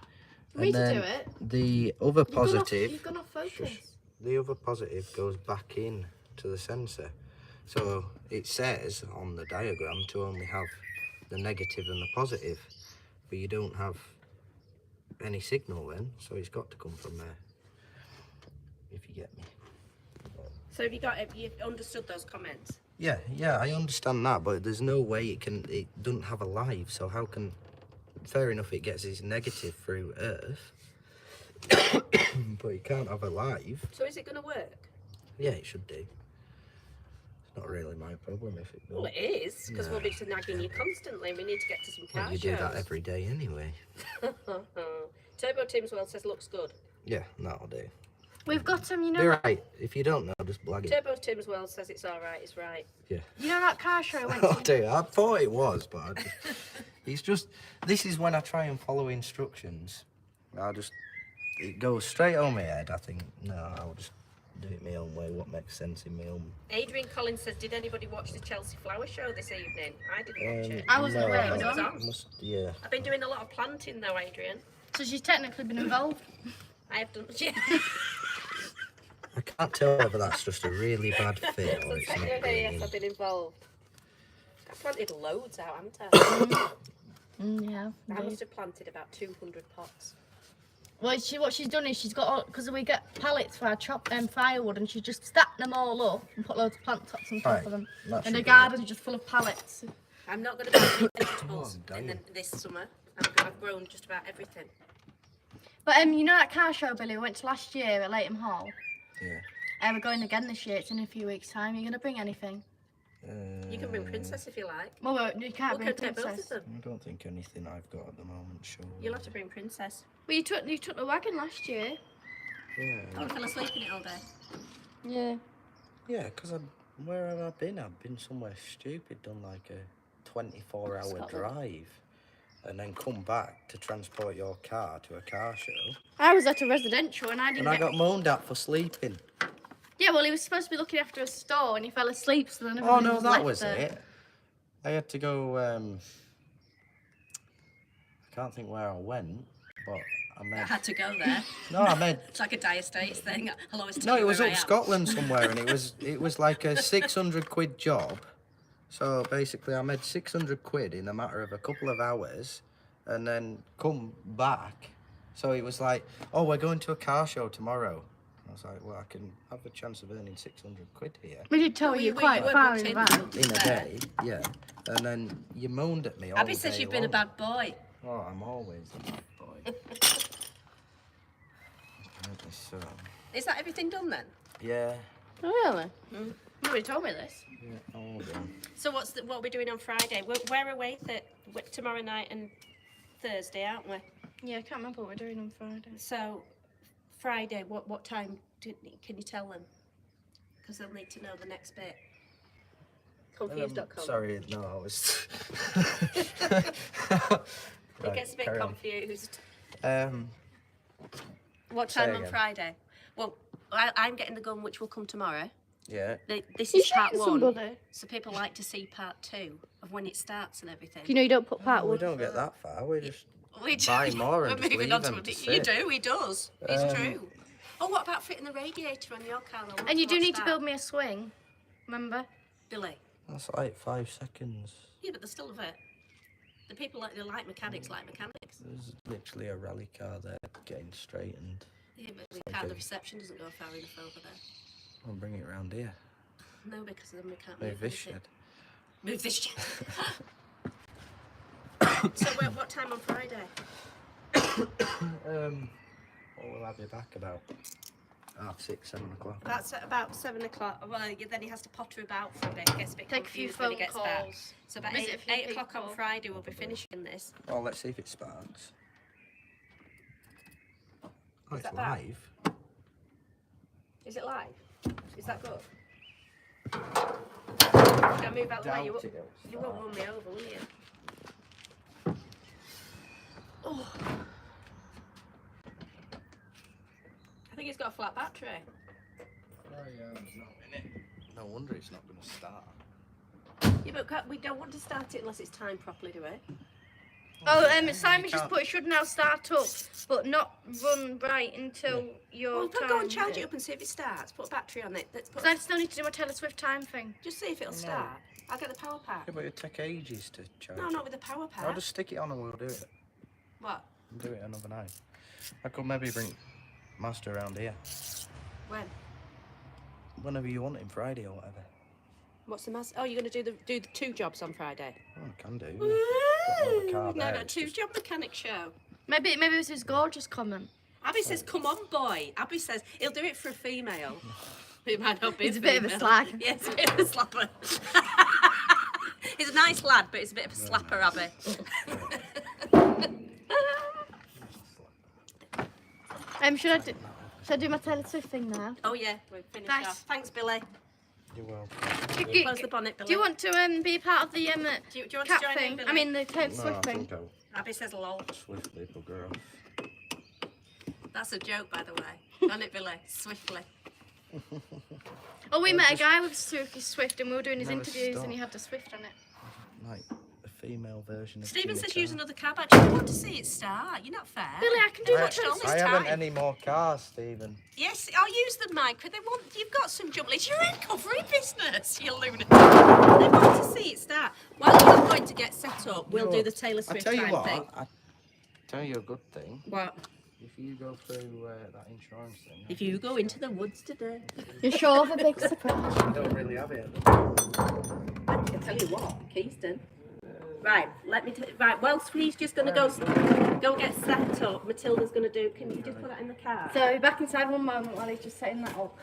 Me And to then do it. the other positive, You've gone off focus. Shush. The other positive goes back in to the sensor. So it says on the diagram to only have the negative and the positive, but you don't have any signal then, so it's got to come from there. If you get me. So have you understood those comments? Yeah, I understand that, but there's no way it doesn't have a live, so how can, fair enough it gets its negative through Earth, but it can't have a live. So is it going to work? Yeah, it should do. It's not really my problem if it does. Well, it is, because we'll be Yeah. nagging you constantly. We need to get to some car Well, you shows. do that every day anyway. Turbo Tim's World says looks good. Yeah, that'll do. We've got some, you Be know, right. If you don't know, just blag it. Turbo Tim's World says it's all right. It's right. Yeah. you know that car show I went I'll to? do. I thought it was, but it's just. This is when I try and follow instructions. It goes straight on my head. I think no, I'll just do it my own way. What makes sense in my own. Adrian Collins says, did anybody watch the Chelsea Flower Show this evening? I didn't watch it. I wasn't no, aware I it was don't. on. Yeah. I've been doing a lot of planting though, Adrian. So she's technically been involved. I have done. Yeah. I can't tell whether that's just a really bad fit or it's not Yes, really. I've been involved. I've planted loads out, haven't I? Yeah. I must have planted about 200 pots. Well, what she's done is she's got, because we get pallets for our firewood, and she just stacked them all up and put loads of plant tops on top Right, of them. that And the should be garden's just full of pallets. I'm not going to plant any vegetables Oh, in damn. this summer. I've grown just about everything. But you know that car show, Billy, we went to last year at Leighton Hall? Yeah. We're going again this year. It's in a few weeks' time. Are you going to bring anything? You can bring Princess if you like. Well, you can't We'll bring go take both of Princess. them. I don't think anything I've got at the moment. Sure. You'll have to bring Princess. Well, you took the wagon last year. Yeah. You fell asleep in it all day. Yeah. Yeah, because where have I been? I've been somewhere stupid, done like a 24-hour Scotland. drive, and then come back to transport your car to a car show. I was at a residential and I didn't And I get... got moaned at for sleeping. Yeah, well, he was supposed to be looking after a store and he fell asleep, so then Oh everybody no, just that left was there. it. I had to go. I can't think where I went, but I I made. had to go there. No, I made. It's like a dire states thing. I'll always tell No, you it was where up I am. Scotland somewhere, and it was like a 600 quid job. So basically, I made 600 quid in a matter of a couple of hours, and then come back. So it was like, oh, we're going to a car show tomorrow. I was like, well, I can have a chance of earning 600 quid here We did tell you We quite were far booked in in. advance. in a Fair. day. Yeah, and then you moaned at me all Abby says day you've been a long. bad boy. Oh, I'm always a bad boy. So, Is that everything done then? yeah, Oh, really? Nobody told me this. yeah, all done. So what are we doing on Friday? We're away tomorrow night and Thursday, aren't we? Yeah, I can't remember what we're doing on Friday. So Friday, what time can you tell them? Because they'll need to know the next bit. Confused.com. Sorry, no, I was. It gets a bit carry on. confused. What Say time on again. Friday? Well, I'm getting the gun, which will come tomorrow. Yeah. This You is part shooting 1. somebody? So people like to see part 2 of when it starts and everything. You know you don't put part We wood. don't get that far. We just We buy more and We're just moving leave on them to to You sit. do, he does. It's Um, true. Oh, what about fitting the radiator on your car? I want And you do watch need to that. build me a swing. remember? Billy. That's like 5 seconds. Yeah, but they're still a bit. The people like mechanics like mechanics. There's literally a rally car there getting straightened. Yeah, but Okay. the reception doesn't go far enough over there. I'll bring it round here. No, because then we can't Move this anything. shed. Move this shed. So what time on Friday? We'll have you back about 6:30, 7 o'clock. That's at about 7 o'clock. Well, then he has to potter about for a bit. Gets a bit Take a few confused when he phone gets back. calls. So about Visit a few 8 o'clock on people. Friday we'll be finishing this. Well, let's see if it sparks. Oh, Is it's that bad? live. Is it live? Is that good? Don't move out of the way. Doubt You won't run me over, will you? Oh. I think it's got a flat battery. Oh, yeah, it's not in it. No wonder it's not going to start. Yeah, but we don't want to start it unless it's timed properly, do we? Oh, You Simon just can't- put it should now start up, but not run right until your Well, time. go and charge it up and see if it starts. Put a battery on it. Because I still need to do my Taylor Swift time thing. Just see if it'll No. start. I'll get the power pack. Yeah, but it'll take ages to charge. No, not with the power pack. I'll just stick it on and we'll do it. What? We'll do it another night. I could maybe bring Master around here. When? Whenever you want him, Friday or whatever. What's the mass? Oh, you're going to do the 2 jobs on Friday. Oh, I can do. Got another car there, No, it's 2 just- job mechanic show. Maybe it was his gorgeous comment. Abby says, "Come on, boy." Abby says he'll do it for a female. It might not be. He's a bit of a female. slag. Yeah, it's a bit of a slapper. He's a nice lad, but he's a bit of a slapper, Abby. Should I do my Taylor Swift thing now? Oh yeah, we've finished Nice. off. Thanks, Billy. You're welcome. Close the bonnet, Billy. Do you want to be a part of the Do you want to cat join thing? in, Billy? I mean the Taylor No, Swift I thing. think I'll Abby says lol. swiftly bugger off. That's a joke, by the way. On it, Billy. Swiftly. Oh, we met a guy with Suki Swift and we were doing his Never interviews stop. and he had the Swift on it. Like a female version of Stephen Jimmy says Carr. use another car, but I just want to see it start. You're not fair. Billy, I can do I- my watched all Taylor this I Swift. haven't time. any more cars, Stephen. Yes, I'll use the mic, but you've got some jumblies. You're in covering business, you lunatic. They want to see it start. While you're going to get set up, we'll do the Taylor I Swift tell you time what, thing. I tell you a good thing. What? If you go through that insurance thing. If you go into the woods today. You're sure of a big surprise? I don't really have it. I can tell you what, Keyston. Right, right, whilst he's just going to go get set up, Matilda's going to do, can you just put that in the car? So I'll be back inside one moment while he's just setting that up.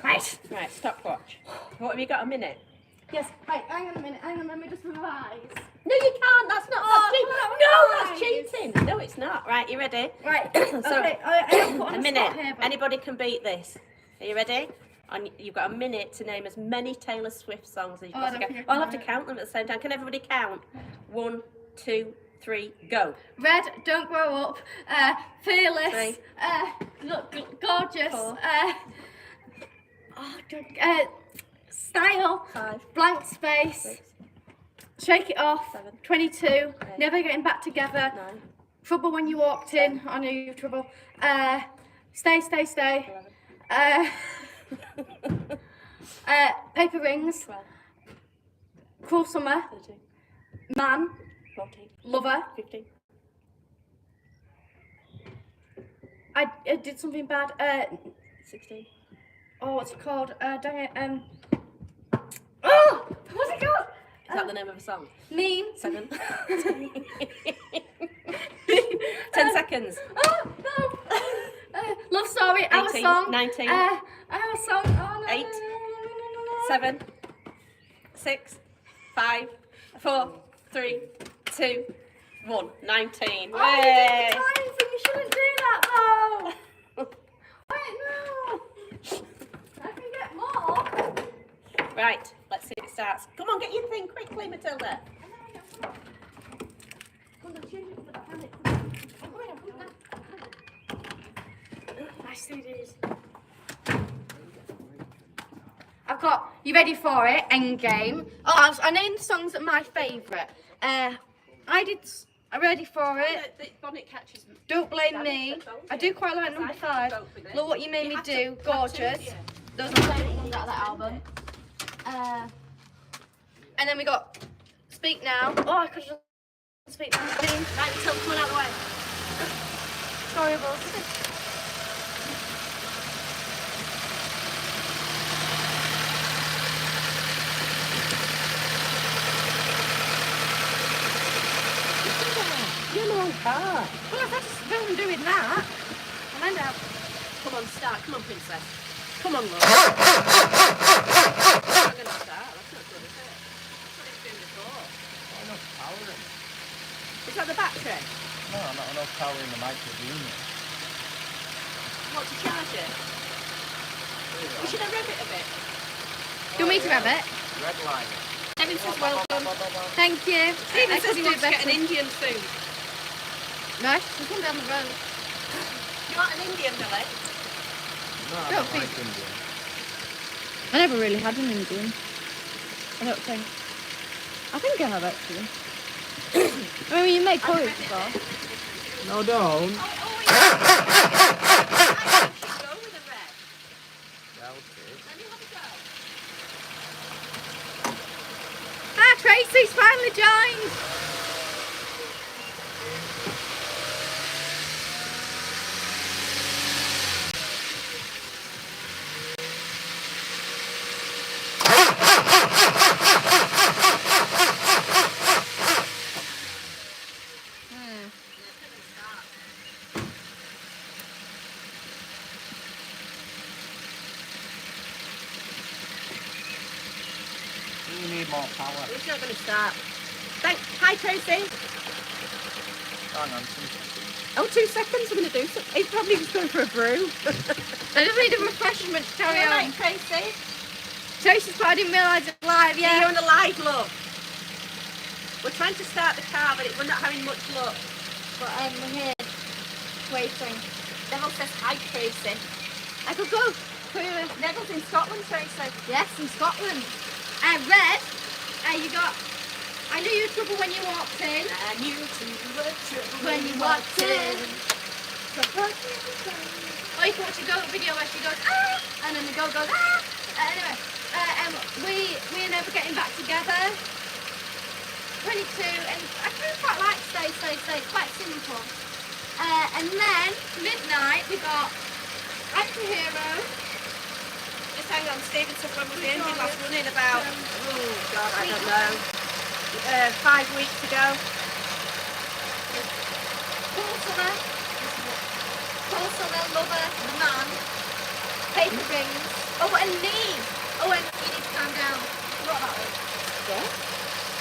Right. Right, stopwatch. What, have you got a minute? Yes, right, hang on a minute, let me just revise. No, you can't, that's not, that's cheating. right. No, it's not. Right, you ready? Right, So, okay, I have put on a the minute. spot here, but Anybody can beat this. Are you ready? And you've got a minute to name as many Taylor Swift songs as you I possibly don't can. think I I'll have to can. count them at the same time. Can everybody count? 1, 2, 3, go. Red, Don't Grow Up, Fearless, 3. Look Gorgeous, 4. Style, 5, Blank Space, 6, Shake It Off, 7, 22, Never Getting Back Together, 9, Trouble When You Walked In, I Knew You Were Trouble, Stay, 11, Paper Rings, 12, Cruel Summer, 13, Man, 14, Lover. 15. I did something bad. 16. Oh, what's it called? Dang it. Oh, what's it called? Is that the name of a song? Mean. 7. 10 seconds. Oh no. Love Story. Our 18, song. 19. Our song. Oh no. 8, 7, 6, 5, 4, 3, 2, 1. 19. Oh, Way. you did the time thing. You shouldn't do that though. Wait, no. I can get more. Right, let's see if it starts. Come on, get your thing quickly, Matilda. Nice CDs. I've got. You ready for it? Endgame. Oh, I named the songs that are my favourite. I did. I'm ready for it. The bonnet catches. Don't blame me. I do quite like number 5. Look what you made me do. Gorgeous. Those are my favourite ones out of that album. And then we got Speak Now. Oh, I could have done Speak Now. Right, Matilda, come on out of the way. Sorry, boss. You're in the wrong car. Well, if I just film doing that, I'll end up. Come on, start. Come on, princess. Come on, love. I'm not going to start. That's not good, is it? That's what it's doing before. Not enough power in it. Is that the battery? No, not enough power in the microunit. What, to charge it? We should have rev it a bit. Do you want me to grab it? Red line. Steven says well done. Thank you. Steven says he wants to get an Indian food. No, we come down the road. You want an Indian, Billy? No, I Don't don't think- like Indian. I never really had an Indian. I don't think. I think I have actually. I mean, you make porridge before. No, don't. I think you should go with a red. Yeah, okay. Let me have a go. Ah, Tracy's finally joined. You need more power. It's not going to start. Hi, Tracy. Hang on, 2 seconds. Oh, 2 seconds. We're going to do something. He's probably just going for a brew. I just need a refreshment to carry All on. right, Tracy. Tracy's part, I didn't realise it's live, Yeah, you're yeah. on the live, love. We're trying to start the car, but we're not having much luck. But we're here waiting. Neville says hi, Tracy. I could go through. Neville's in Scotland, Tracy. Yes, in Scotland. Red, you got. I knew you were trouble when you walked in. I knew to When you walked in. Or you can watch a goat video where she goes, ah! And then the goat goes, ah! Anyway, we are never getting back together. 22, and I kind of quite like stay, quite simple. And then, midnight, we got Anti-Hero. Just hang on, Stephen says when was the engine last running? About, oh God, I don't know. 5 weeks ago. Porcelain Lover, The Man, Paper Rings. Oh, and Need. Oh, and you need to calm down. What about it? Yeah.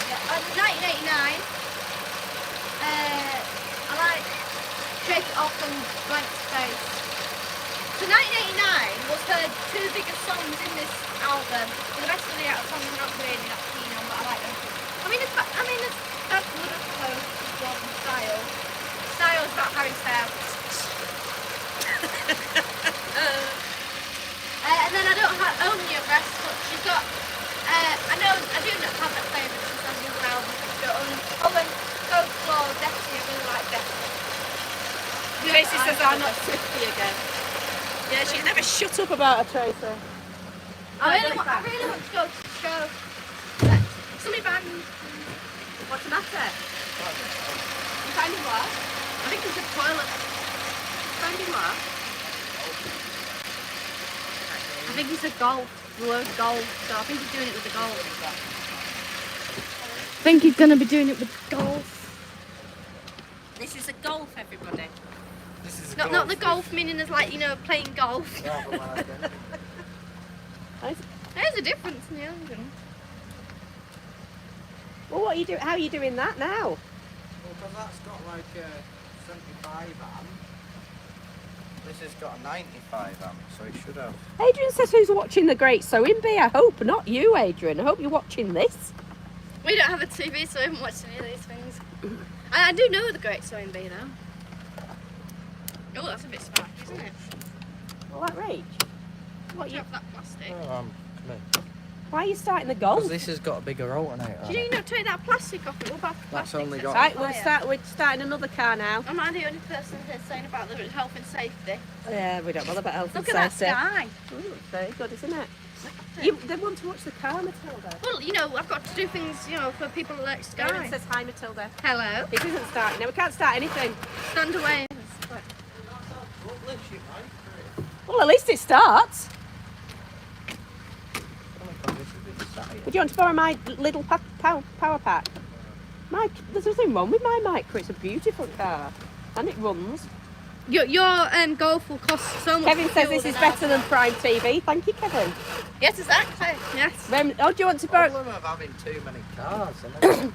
Yeah, 1989. I like Shake It Off and Blank Space. So 1989 was her 2 biggest songs in this album. The rest of the songs are not really that keen on, but I like them. It's Bad Blood of Hope, Blood and Style. Style's about Harry Styles. And then I don't own your rest, but she's got. I do not have that favourite since I was young album. Oh, and Folklore, Destiny, I really like Destiny. Tracy says I'm not Swifty again. Yeah, she'd never shut up about her, Tracy. I really want to go to the show. Somebody band. What's the matter? You finding what? I think it's a toilet. Finding what? I think it's a golf. The word golf. So I think he's doing it with the golf. I think he's going to be doing it with golf. This is a golf, everybody. This is Not the golf meaning as like, playing golf. There's a difference in the engine. Well, what are you doing? How are you doing that now? Well, because that's got like a 75 amp. This has got a 95 amp, so it should have. Adrian says who's watching the Great Sewing Bee? I hope not you, Adrian. I hope you're watching this. We don't have a TV, so I haven't watched any of these things. I do know the Great Sewing Bee, though. Oh, that's a bit sparky, isn't it? Well, that rage. What you? Drop that plastic. Oh, come here. Why are you starting the Because Golf? this has got a bigger alternator. Do you not take that plastic off it? What about the That's plastic? only got- Right, we're starting another car now. Am I the only person here saying about the health and safety? Yeah, we don't bother about health Look and at that safety. sky. Ooh, it's very good, isn't it? They want to watch the car, Matilda. Well, you know, I've got to do things, you know, for people that like Darren sky. says hi, Matilda. Hello. It isn't starting now. We can't start anything. Stand away. Well, at least it starts. Would you want to borrow my little power pack? Mike, there's nothing wrong with my Micro. It's a beautiful car. And it runs. Your Golf will cost so much. Kevin says fuel this is than better ours. than Prime TV. Thank you, Kevin. Yes, exactly. Yes. Oh, do you want to borrow... Problem of having too many cars. I know.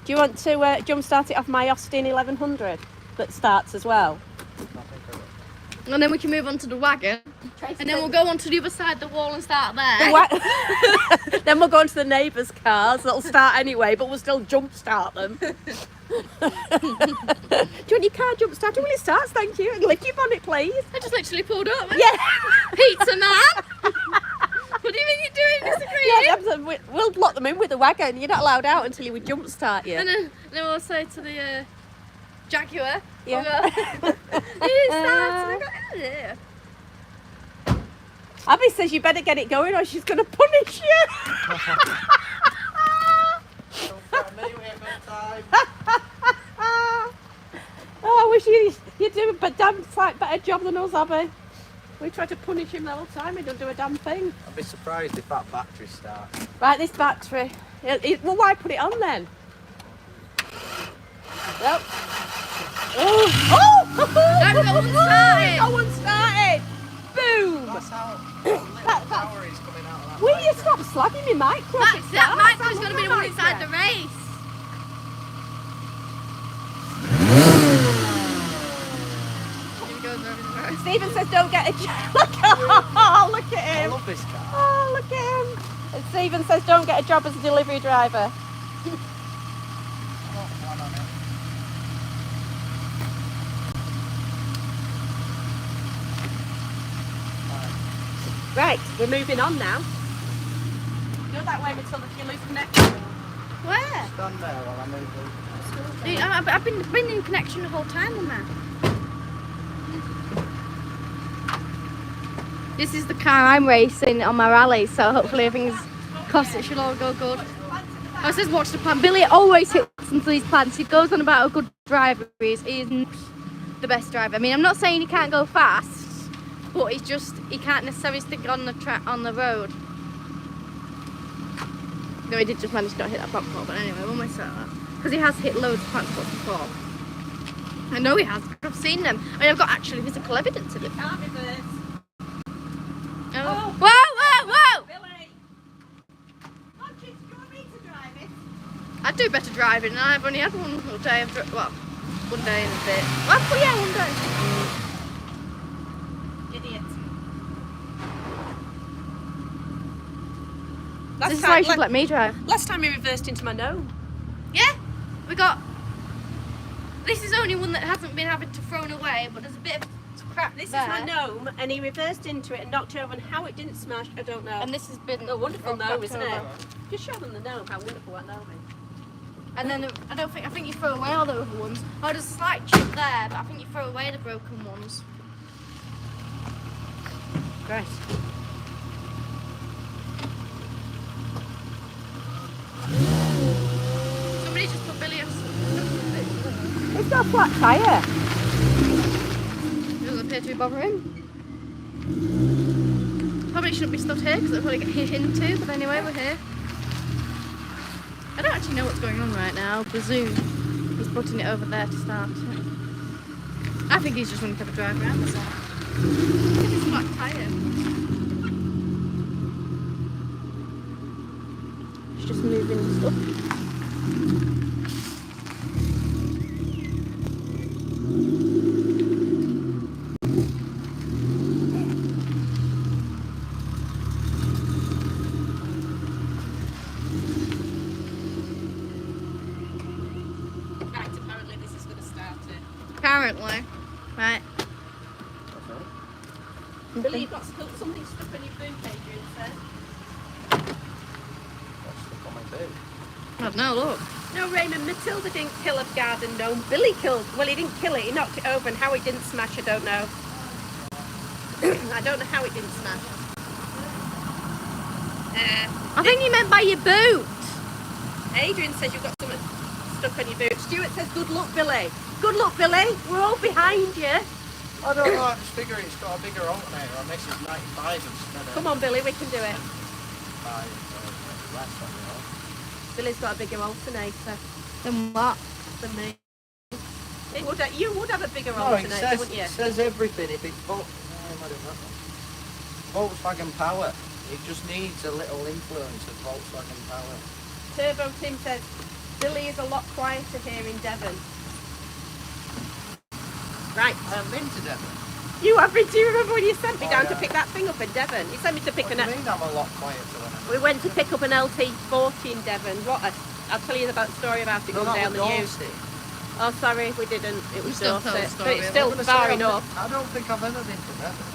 Do you want to jump start it off my Austin 1100 that starts as well? And then we can move on to the wagon. And then we'll go on to the other side of the wall and start there. Then we'll go on to the neighbours' cars that'll start anyway, but we'll still jump start them. Do you want your car jump started? Well, it starts, thank you. And lift your bonnet, please. I just literally pulled up. Yeah. Pizza man. What do you mean you're doing, Mr. Green? Yeah, we'll lock them in with the wagon. You're not allowed out until we jump start you. And then we'll say to the Jaguar. Yeah. We'll go, it starts. And I go, yeah. Abby says you better get it going or she's going to punish you. Oh, I wish you'd do a damn sight better job than us, Abby. We try to punish him the whole time, he don't do a damn thing. I'd be surprised if that battery starts. Right, this battery. Well, why put it on then? Yep. Oh! That got one started. Got one started! Boom! That's how little power is coming out of that. Will you stop slagging me, Micro? That Micro's going to be the one inside the race. Stephen says don't get a job. Look at I him. love this car. Oh, look at him. And Stephen says don't get a job as a delivery driver. Right, we're moving on now. Go that way, Matilda, if you lose connection. Where? Stand there while I move. Dude, I've been in connection the whole time on that. This is the car I'm racing on my rally, so hopefully it should all go good. I says watch the plant. Billy always hits into these plants. He goes on about a good driver. He is not the best driver. I mean, I'm not saying he can't go fast, but he can't necessarily stick on the track on the road. No, he did just manage to not hit that plant pot, but anyway, we'll miss that. Because he has hit loads of plant pots before. I know he has. I've seen them. I mean, I've got actually physical evidence of it. Can't reverse. Oh. Whoa, whoa, whoa! Billy! Oh, kids, do you want me to drive it? I'd do better driving, and I've only had one whole day of one day and a bit. Well, yeah, one day. Idiot. This is why you should let me drive. Last time he reversed into my gnome. Yeah, we got. This is only one that hasn't been having to thrown away, but there's a bit of crap This there. is my gnome, and he reversed into it and knocked over, and how it didn't smash, I don't know. And this has been a wonderful gnome, knocked isn't it? over. Just show them the gnome, how wonderful that gnome is. And then I think you throw away all the other ones. Oh, there's a slight chip there, but I think you throw away the broken ones. Great. Somebody just put Billy on. It's got a flat tyre. Doesn't appear to be bothering. Probably shouldn't be stood here because it'll probably get hit into, but anyway, we're here. I don't actually know what's going on right now. I presume he's putting it over there to start. I think he's just wanting to have a drive around this. Look at this flat tyre. It's just moving stuff. Right, apparently this is going to start it. Apparently. Right. Billy, you've got something stuck on your food page, you said. boo? I don't know, look. No, Raymond, Matilda didn't kill a garden gnome. Billy killed. Well, he didn't kill it. He knocked it over, and how it didn't smash, I don't know. I don't know how it didn't smash. I think you meant by your boot. Adrian says you've got something stuck on your boot. Stuart says, good luck, Billy. Good luck, Billy. We're all behind you. I don't know, I just figure it's got a bigger alternator on this is 95 instead of... Come on, Billy, we can do it. 5, less, I don't know. Billy's got a bigger alternator Then what? than me. You would have a bigger No, it alternator, wouldn't you? says everything. If it's Volkswagen power, it just needs a little influence of Volkswagen power. Turbo Tim says, Billy is a lot quieter here in Devon. Right. I haven't been to Devon. You have been, do you remember when you sent me Oh, down to yeah. pick that thing up in Devon? You sent me to pick What an... do you mean I'm a lot quieter than I We went to pick up an LT40 in Devon. I'll tell you about the story about it No, going that down was the news. Dorset. Oh, sorry, we didn't. It was still tell the Dorset. But story. it's I'm still gonna far say enough. I don't think I've ever been to Devon.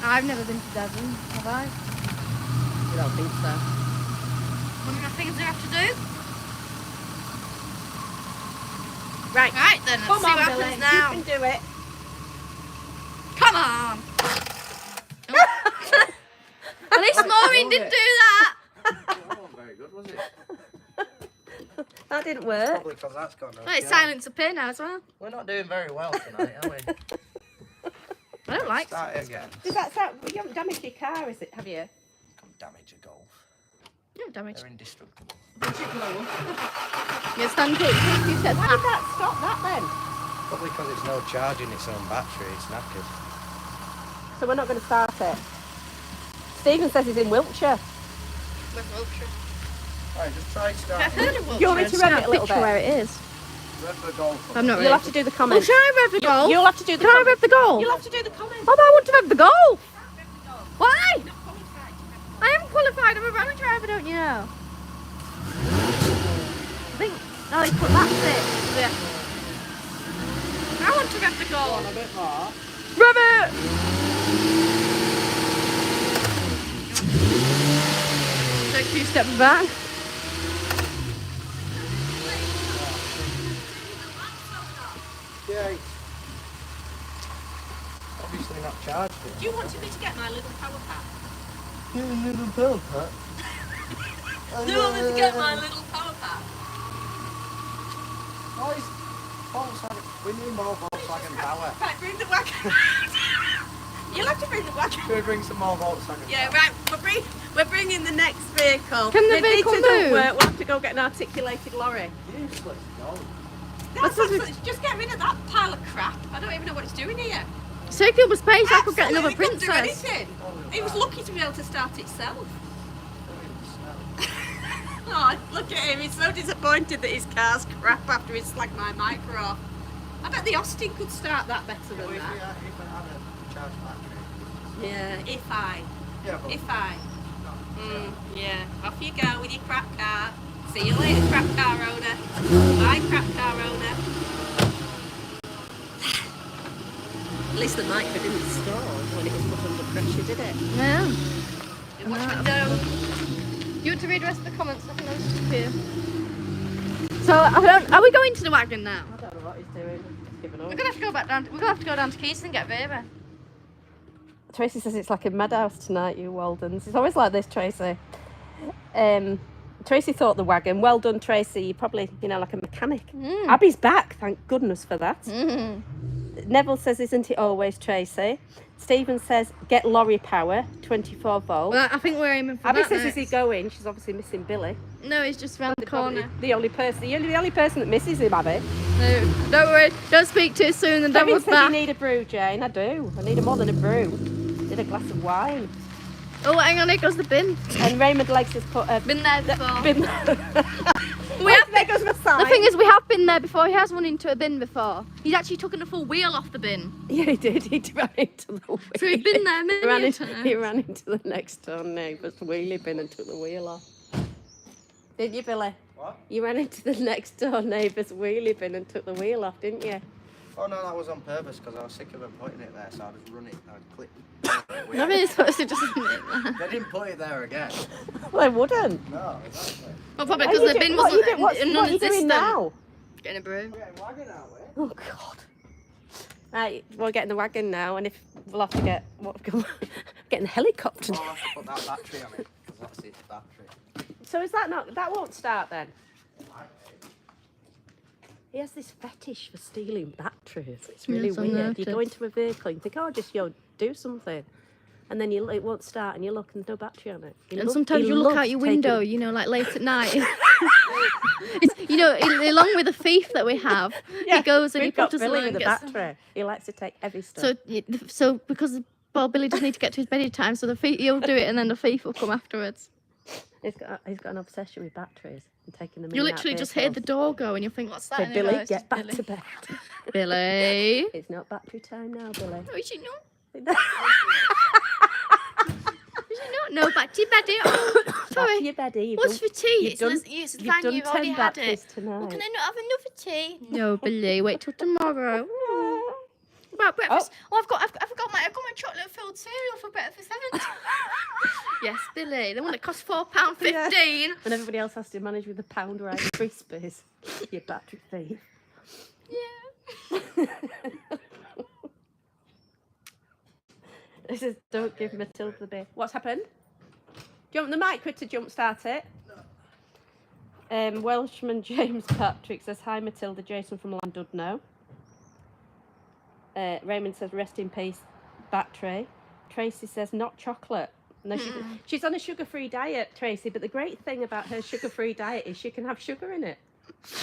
I've never been to Devon, have I? I don't think so. What do you think I have to do? Right. Right then, let's Come see on, what Billy. happens now. You can do it. Come on! At least Maureen didn't do that! That wasn't very good, was it? That didn't work. Probably because that's got no Well, it's gas. silence up here now as well. We're not doing very well tonight, are we? I don't like Start it again. Did that sound... You haven't damaged your car, is it? Have you? Can't damage a Golf. No damage. They're indestructible. You stand up. You said Why did that stop that then? Probably because it's no charging its own battery, it's knackered. So we're not going to start it. Stephen says he's in Wiltshire. Right, just try I've starting. heard of what. You want me to rev it a little Picture where bit? it is. Rev the Golf. I'm not You'll have to do the Well, comments. shall I rev the golf? You'll have to do the Can I comments. rev the golf? You'll have to do the comments. Oh, but I want to rev the golf. Why? I am qualified. I'm a rally driver, don't you know? I think. No, you put that's it. Yeah. I want to rev the golf. A bit more. Rev it. Take a few steps back. Yeah, it's obviously not charged Do you want me to get my little power pack? yet. Little pill, Pat. Do you want me to get my little power pack? Oh, it's Volkswagen. We need more Volkswagen power. Right, bring the wagon. You'll have to bring the wagon. Should we bring some more Volkswagen Yeah, power? right. We're bringing the next vehicle. Can the If vehicle these don't move? work, we'll have to go get an articulated lorry. Useless, no. Just get rid of that pile of crap. I don't even know what it's doing here. Take up a space. I could get another Absolutely couldn't do princess. anything. It was lucky to be able to start itself. Oh, look at him. He's so disappointed that his car's crap after he slagged my micro off. I bet the Austin could start that better than If it that. had a charged battery. Yeah, if I. Yeah. Off you go with your crap car. See you later, crap car owner. Bye, crap car owner. At least the micro didn't stall when it was put under pressure, did it? Yeah. Watch my dough. You want to read the rest of the comments? I can disappear. So, are we going to the wagon now? I don't know what he's doing. He's giving up. We're gonna have to go back down. We're gonna have to go down to Keys and get a baby. Tracy says it's like a madhouse tonight, you Waldens. It's always like this, Tracy. Tracy thought the wagon. Well done, Tracy. You're probably, like a mechanic. Abby's back. Thank goodness for that. Neville says, isn't it always, Tracy? Stephen says, get lorry power, 24 volts. Well, I think we're aiming for Abby that says, next. is he going? She's obviously missing Billy. No, he's just round the corner. The only person that misses him, Abby. No, don't worry. Don't speak too soon. And Kevin Devil's says you back. need a brew, Jane. I do. I need more than a brew. Need a glass of wine. Oh, hang on. Here goes the bin. And Raymond Legs has put a Been there before. bin. We have there goes my sign. The thing is, we have been there before. He has run into a bin before. He's actually taken a full wheel off the bin. Yeah, he did. He ran into the wheel. So he'd been there many a time. He ran into the next door neighbour's wheelie bin and took the wheel off. Didn't you, Billy? What? You ran into the next door neighbour's wheelie bin and took the wheel off, didn't you? Oh no, that was on purpose because I was sick of them putting it there, so I just run it. I'd click. I mean, it's supposed to just. They didn't put it there again. Well, they wouldn't. No, exactly. Well, probably What because are the you bin do- what are you wasn't do- What are you non-existent. doing now? Getting a broom. We're getting wagon out with. Oh God. Right, we're getting the wagon now, and if we'll have to get getting the helicopter. I'll have to put that battery on it because that's its battery. So is that not? That won't start then. He has this fetish for stealing batteries. It's really Yes, I weird. You noticed. go into a vehicle and you think, oh, just do something, and then it won't start, and you look and no battery on it. And sometimes you look out your window, you know, like late at night. It's, you know, along with the thief that we have, he goes and he we've got puts us Billy along. with the battery. He likes to take heavy stuff. So because Billy doesn't need to get to his bed in time, so the thief, he'll do it, and then the thief will come afterwards. He's got an obsession with batteries and taking them. You in and out literally just hear the door go, and you think, "What's that?" Say, And you Billy, realise get it's back Billy. to bed. Billy. It's not battery time now, Billy. Oh, is she not? Is she not? No, back to your bed. Oh, Back to sorry. your bed, Eve. What's for tea? You've done- It's You've fine, done you've already 10 had batteries it. tonight. Well, can I not have another tea? No, Billy, wait till tomorrow. About breakfast. Oh, I've got my chocolate filled cereal for breakfast, haven't I? Yes, Billy, the one that costs £4.15. And everybody else has to manage with a pound right Crispies. You battery thief. Yeah. This is don't give Matilda the beer. What's happened? Do you want the micro to jump start it? Welshman James Patrick says, hi Matilda, Jason from Llandudno. Raymond says, rest in peace, battery. Tracy says, not chocolate. No, she's on a sugar-free diet, Tracy, but the great thing about her sugar-free diet is she can have sugar in it.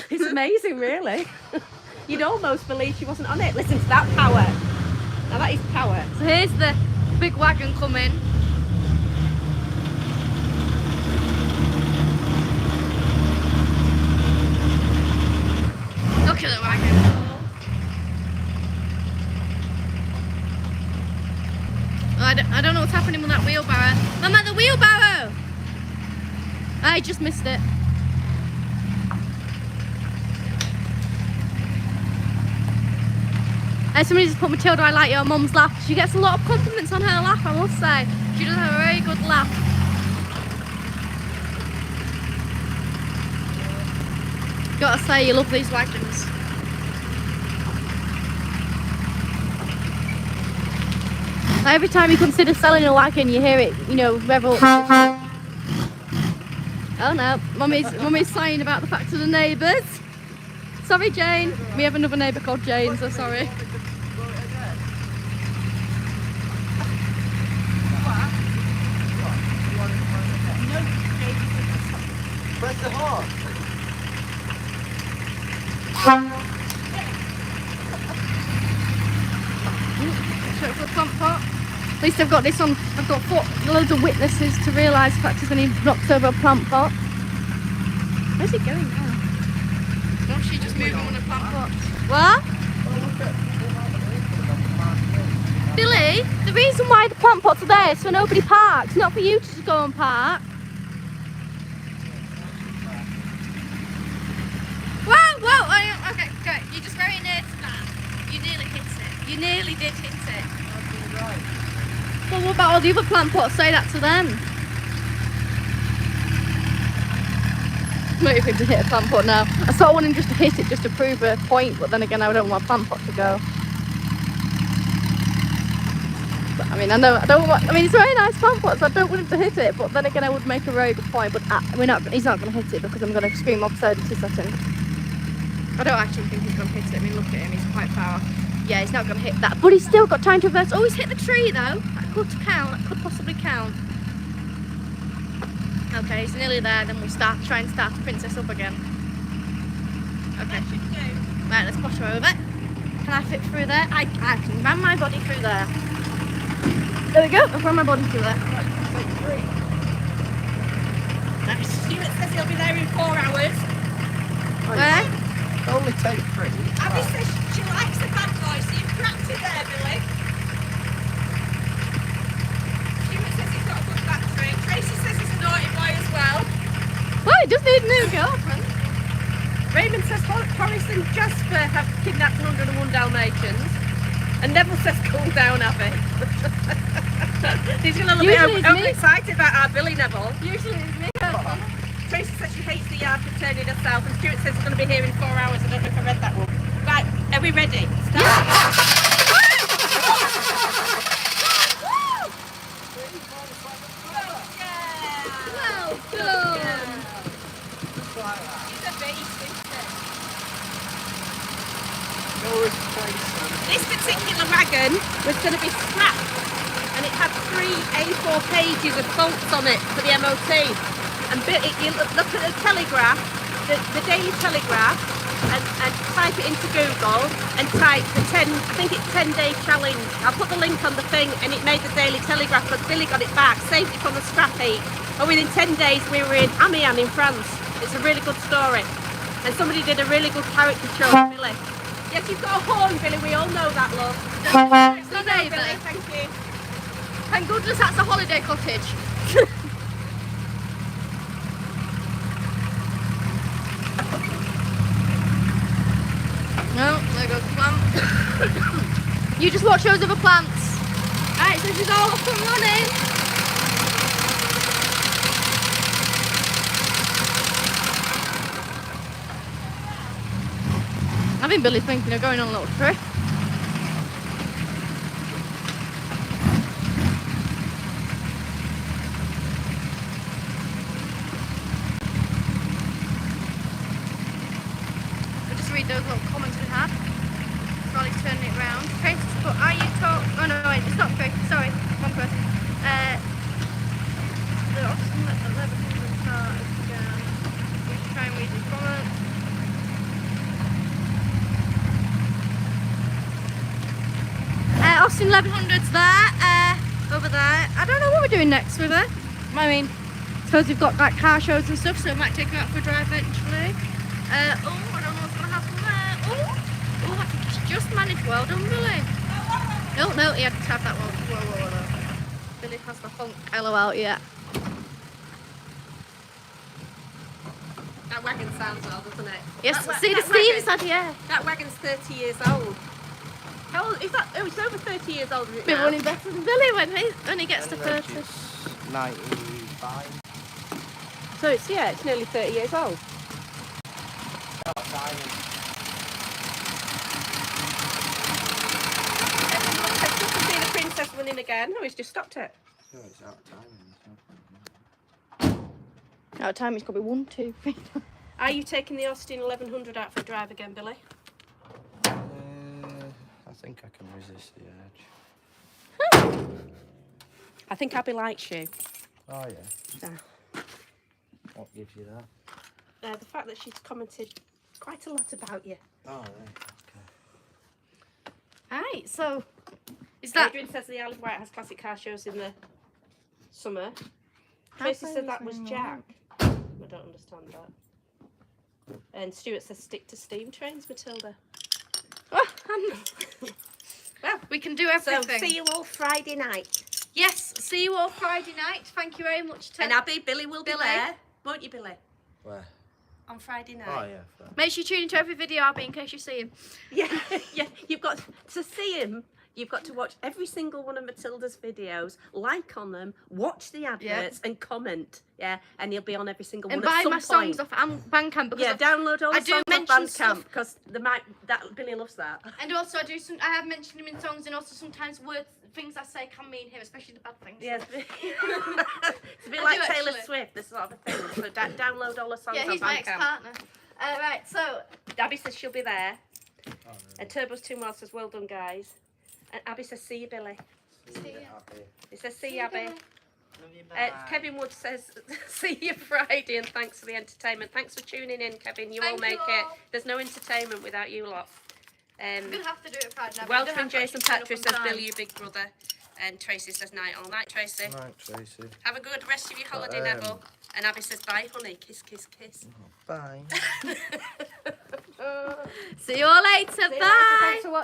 It's amazing, really. You'd almost believe she wasn't on it. Listen to that power. Now that is power. So here's the big wagon coming. Look at the wagon. I don't know what's happening with that wheelbarrow. Mama, the wheelbarrow! I just missed it. Somebody just put Matilda, I like your mum's laugh. She gets a lot of compliments on her laugh, I must say. She does have a very good laugh. Gotta say, you love these wagons. Every time you consider selling a wagon, you hear it, you know, revel. Oh no, Mummy's sighing about the fact of the neighbours. Sorry, Jane. We have another neighbour called Jane, so sorry. Press the horn. Show it for the pump pot. At least I've got this on. I've got loads of witnesses to realise the fact is when he knocks over a plant pot. Where's he going now? Or she just moving on a plant pot? What? Billy, the reason why the plant pots are there is so nobody parks, not for you to just go and park. Whoa, whoa, okay, go. You're just very near to that. You nearly hit it. You nearly did hit it. Well, what about all the other plant pots? Say that to them. I'm waiting for him to hit a plant pot now. I sort of want him just to hit it just to prove a point, but then again, I don't want a plant pot to go. But, I mean, I mean, it's a very nice plant pot, so I don't want him to hit it, but then again, I would make a very good point, but he's not going to hit it because I'm going to scream absurdities at him. I don't actually think he's going to hit it. I mean, look at him, he's quite far. Yeah, he's not going to hit that, but he's still got time to reverse. Oh, he's hit the tree though. That could count. That could possibly count. Okay, he's nearly there. Then we'll try and start the princess up again. Okay. Right, let's push her over. Can I fit through there? I can ram my body through there. There we go. I've ran my body through there. Nice. Stuart says he'll be there in 4 hours. Where? Only take 3. Abby says she likes the bad boy, so you've cracked it there, Billy. Stuart says he's got a good battery. Tracy says he's a naughty boy as well. Well, he just needs a new girlfriend. Raymond says Boris and Jasper have kidnapped 101 Dalmatians. And Neville says, cool down, Abby. He's going to Usually be it's me. overexcited about our Billy, Neville. Usually it's me. Tracy says she hates the yard for turning herself, and Stuart says it's going to be here in 4 hours. I don't know if I read that one. Right, are we ready? Well done. He's a beast, isn't he? This This particular wagon was going to be scrapped, and it had 3 A4 pages of faults on it for the MOT. And you look at the Telegraph, the Daily Telegraph, and type it into Google and type the 10-day challenge. I'll put the link on the thing, and it made the Daily Telegraph because Billy got it back, saved it from the scrap heap. And within 10 days, we were in Amiens in France. It's a really good story. And somebody did a really good caricature of Billy. Yes, you've got a horn, Billy. We all know that, love. It's not day, Billy. Thank you. Thank goodness that's a holiday cottage. No, there goes the plant. You just watch those other plants. Alright, so she's all up and running. I think Billy's thinking of going on a little trip. I'll just read those little comments we had while he's turning it round. Tracy's put, are you talking? Oh no, wait, it's not Tracy, sorry, wrong person. The Austin 1100 car is down. We should try and read these comments. Austin 1100's there, over there. I don't know what we're doing next with her. I mean, I suppose we've got like car shows and stuff, so we might take her out for a drive eventually. I don't know what's going to happen there. I think he's just managed. Well done, Billy. No, he had to have that one. Whoa. Billy has the honk LOL, yeah. That wagon sounds well, doesn't it? Yes, That see the wagon- steam inside, yeah. That wagon's 30 years old. How old is that? Oh, it's over 30 years old, is it We're now? running better than Billy when he gets to 30. 95. So it's nearly 30 years old. Start diving. It's good to see the princess running again. Oh, he's just stopped it. No, it's out of timing. Out of time, it's got to be 1, 2, 3. Are you taking the Austin 1100 out for a drive again, Billy? I think I can resist the urge. I think Abby likes you. Oh yeah. Ah. What gives you that? The fact that she's commented quite a lot about you. Oh right. Okay. Alright, so is that Adrian says the Isle of Wight has classic car shows in the summer. Tracy said that was Jack. I don't understand that. And Stuart says stick to steam trains, Matilda. well, we can do So everything. see you all Friday night. Yes, see you all Friday night. Thank you very much, And Abby, Billy will be Billy. there, won't you, Billy? Where? On Friday night. Oh yeah. Fair. Make sure you tune into every video, Abby, in case you see him. Yeah, yeah. You've got to see him. You've got to watch every single one of Matilda's videos, like on them, watch the adverts, and comment. Yeah, and he'll be on every single And one buy at some my point. songs off Bandcamp because Yeah, download all I the do songs off mention stuff. Bandcamp because Billy loves that. and also I have mentioned him in songs, and also sometimes words, things I say can mean him, especially the bad things. Yeah, it's a bit I like do Taylor actually. Swift, this sort of a thing. So download all the songs Yeah, on he's my Bandcamp. ex-partner. Right, so Abby says she'll be there. Oh, really? And Turbo's 2 Miles says, well done, guys. And Abby says, see you, Billy. See ya. He says, see you, Abby. Billy. Kevin Wood says, see you Friday and thanks for the entertainment. Thanks for tuning in, Kevin. You all Thank make you it. all. There's no entertainment without you lot. I'm gonna have to do it Friday night. Welshman Jason Patrick says, Billy, you big brother. And Tracy says, night all night, Tracy. Right, Tracy. Have a good rest of your holiday, Neville. And Abby says, bye, honey. Kiss, kiss, kiss. Bye. See you all later. See you later. Bye. Thanks for watching.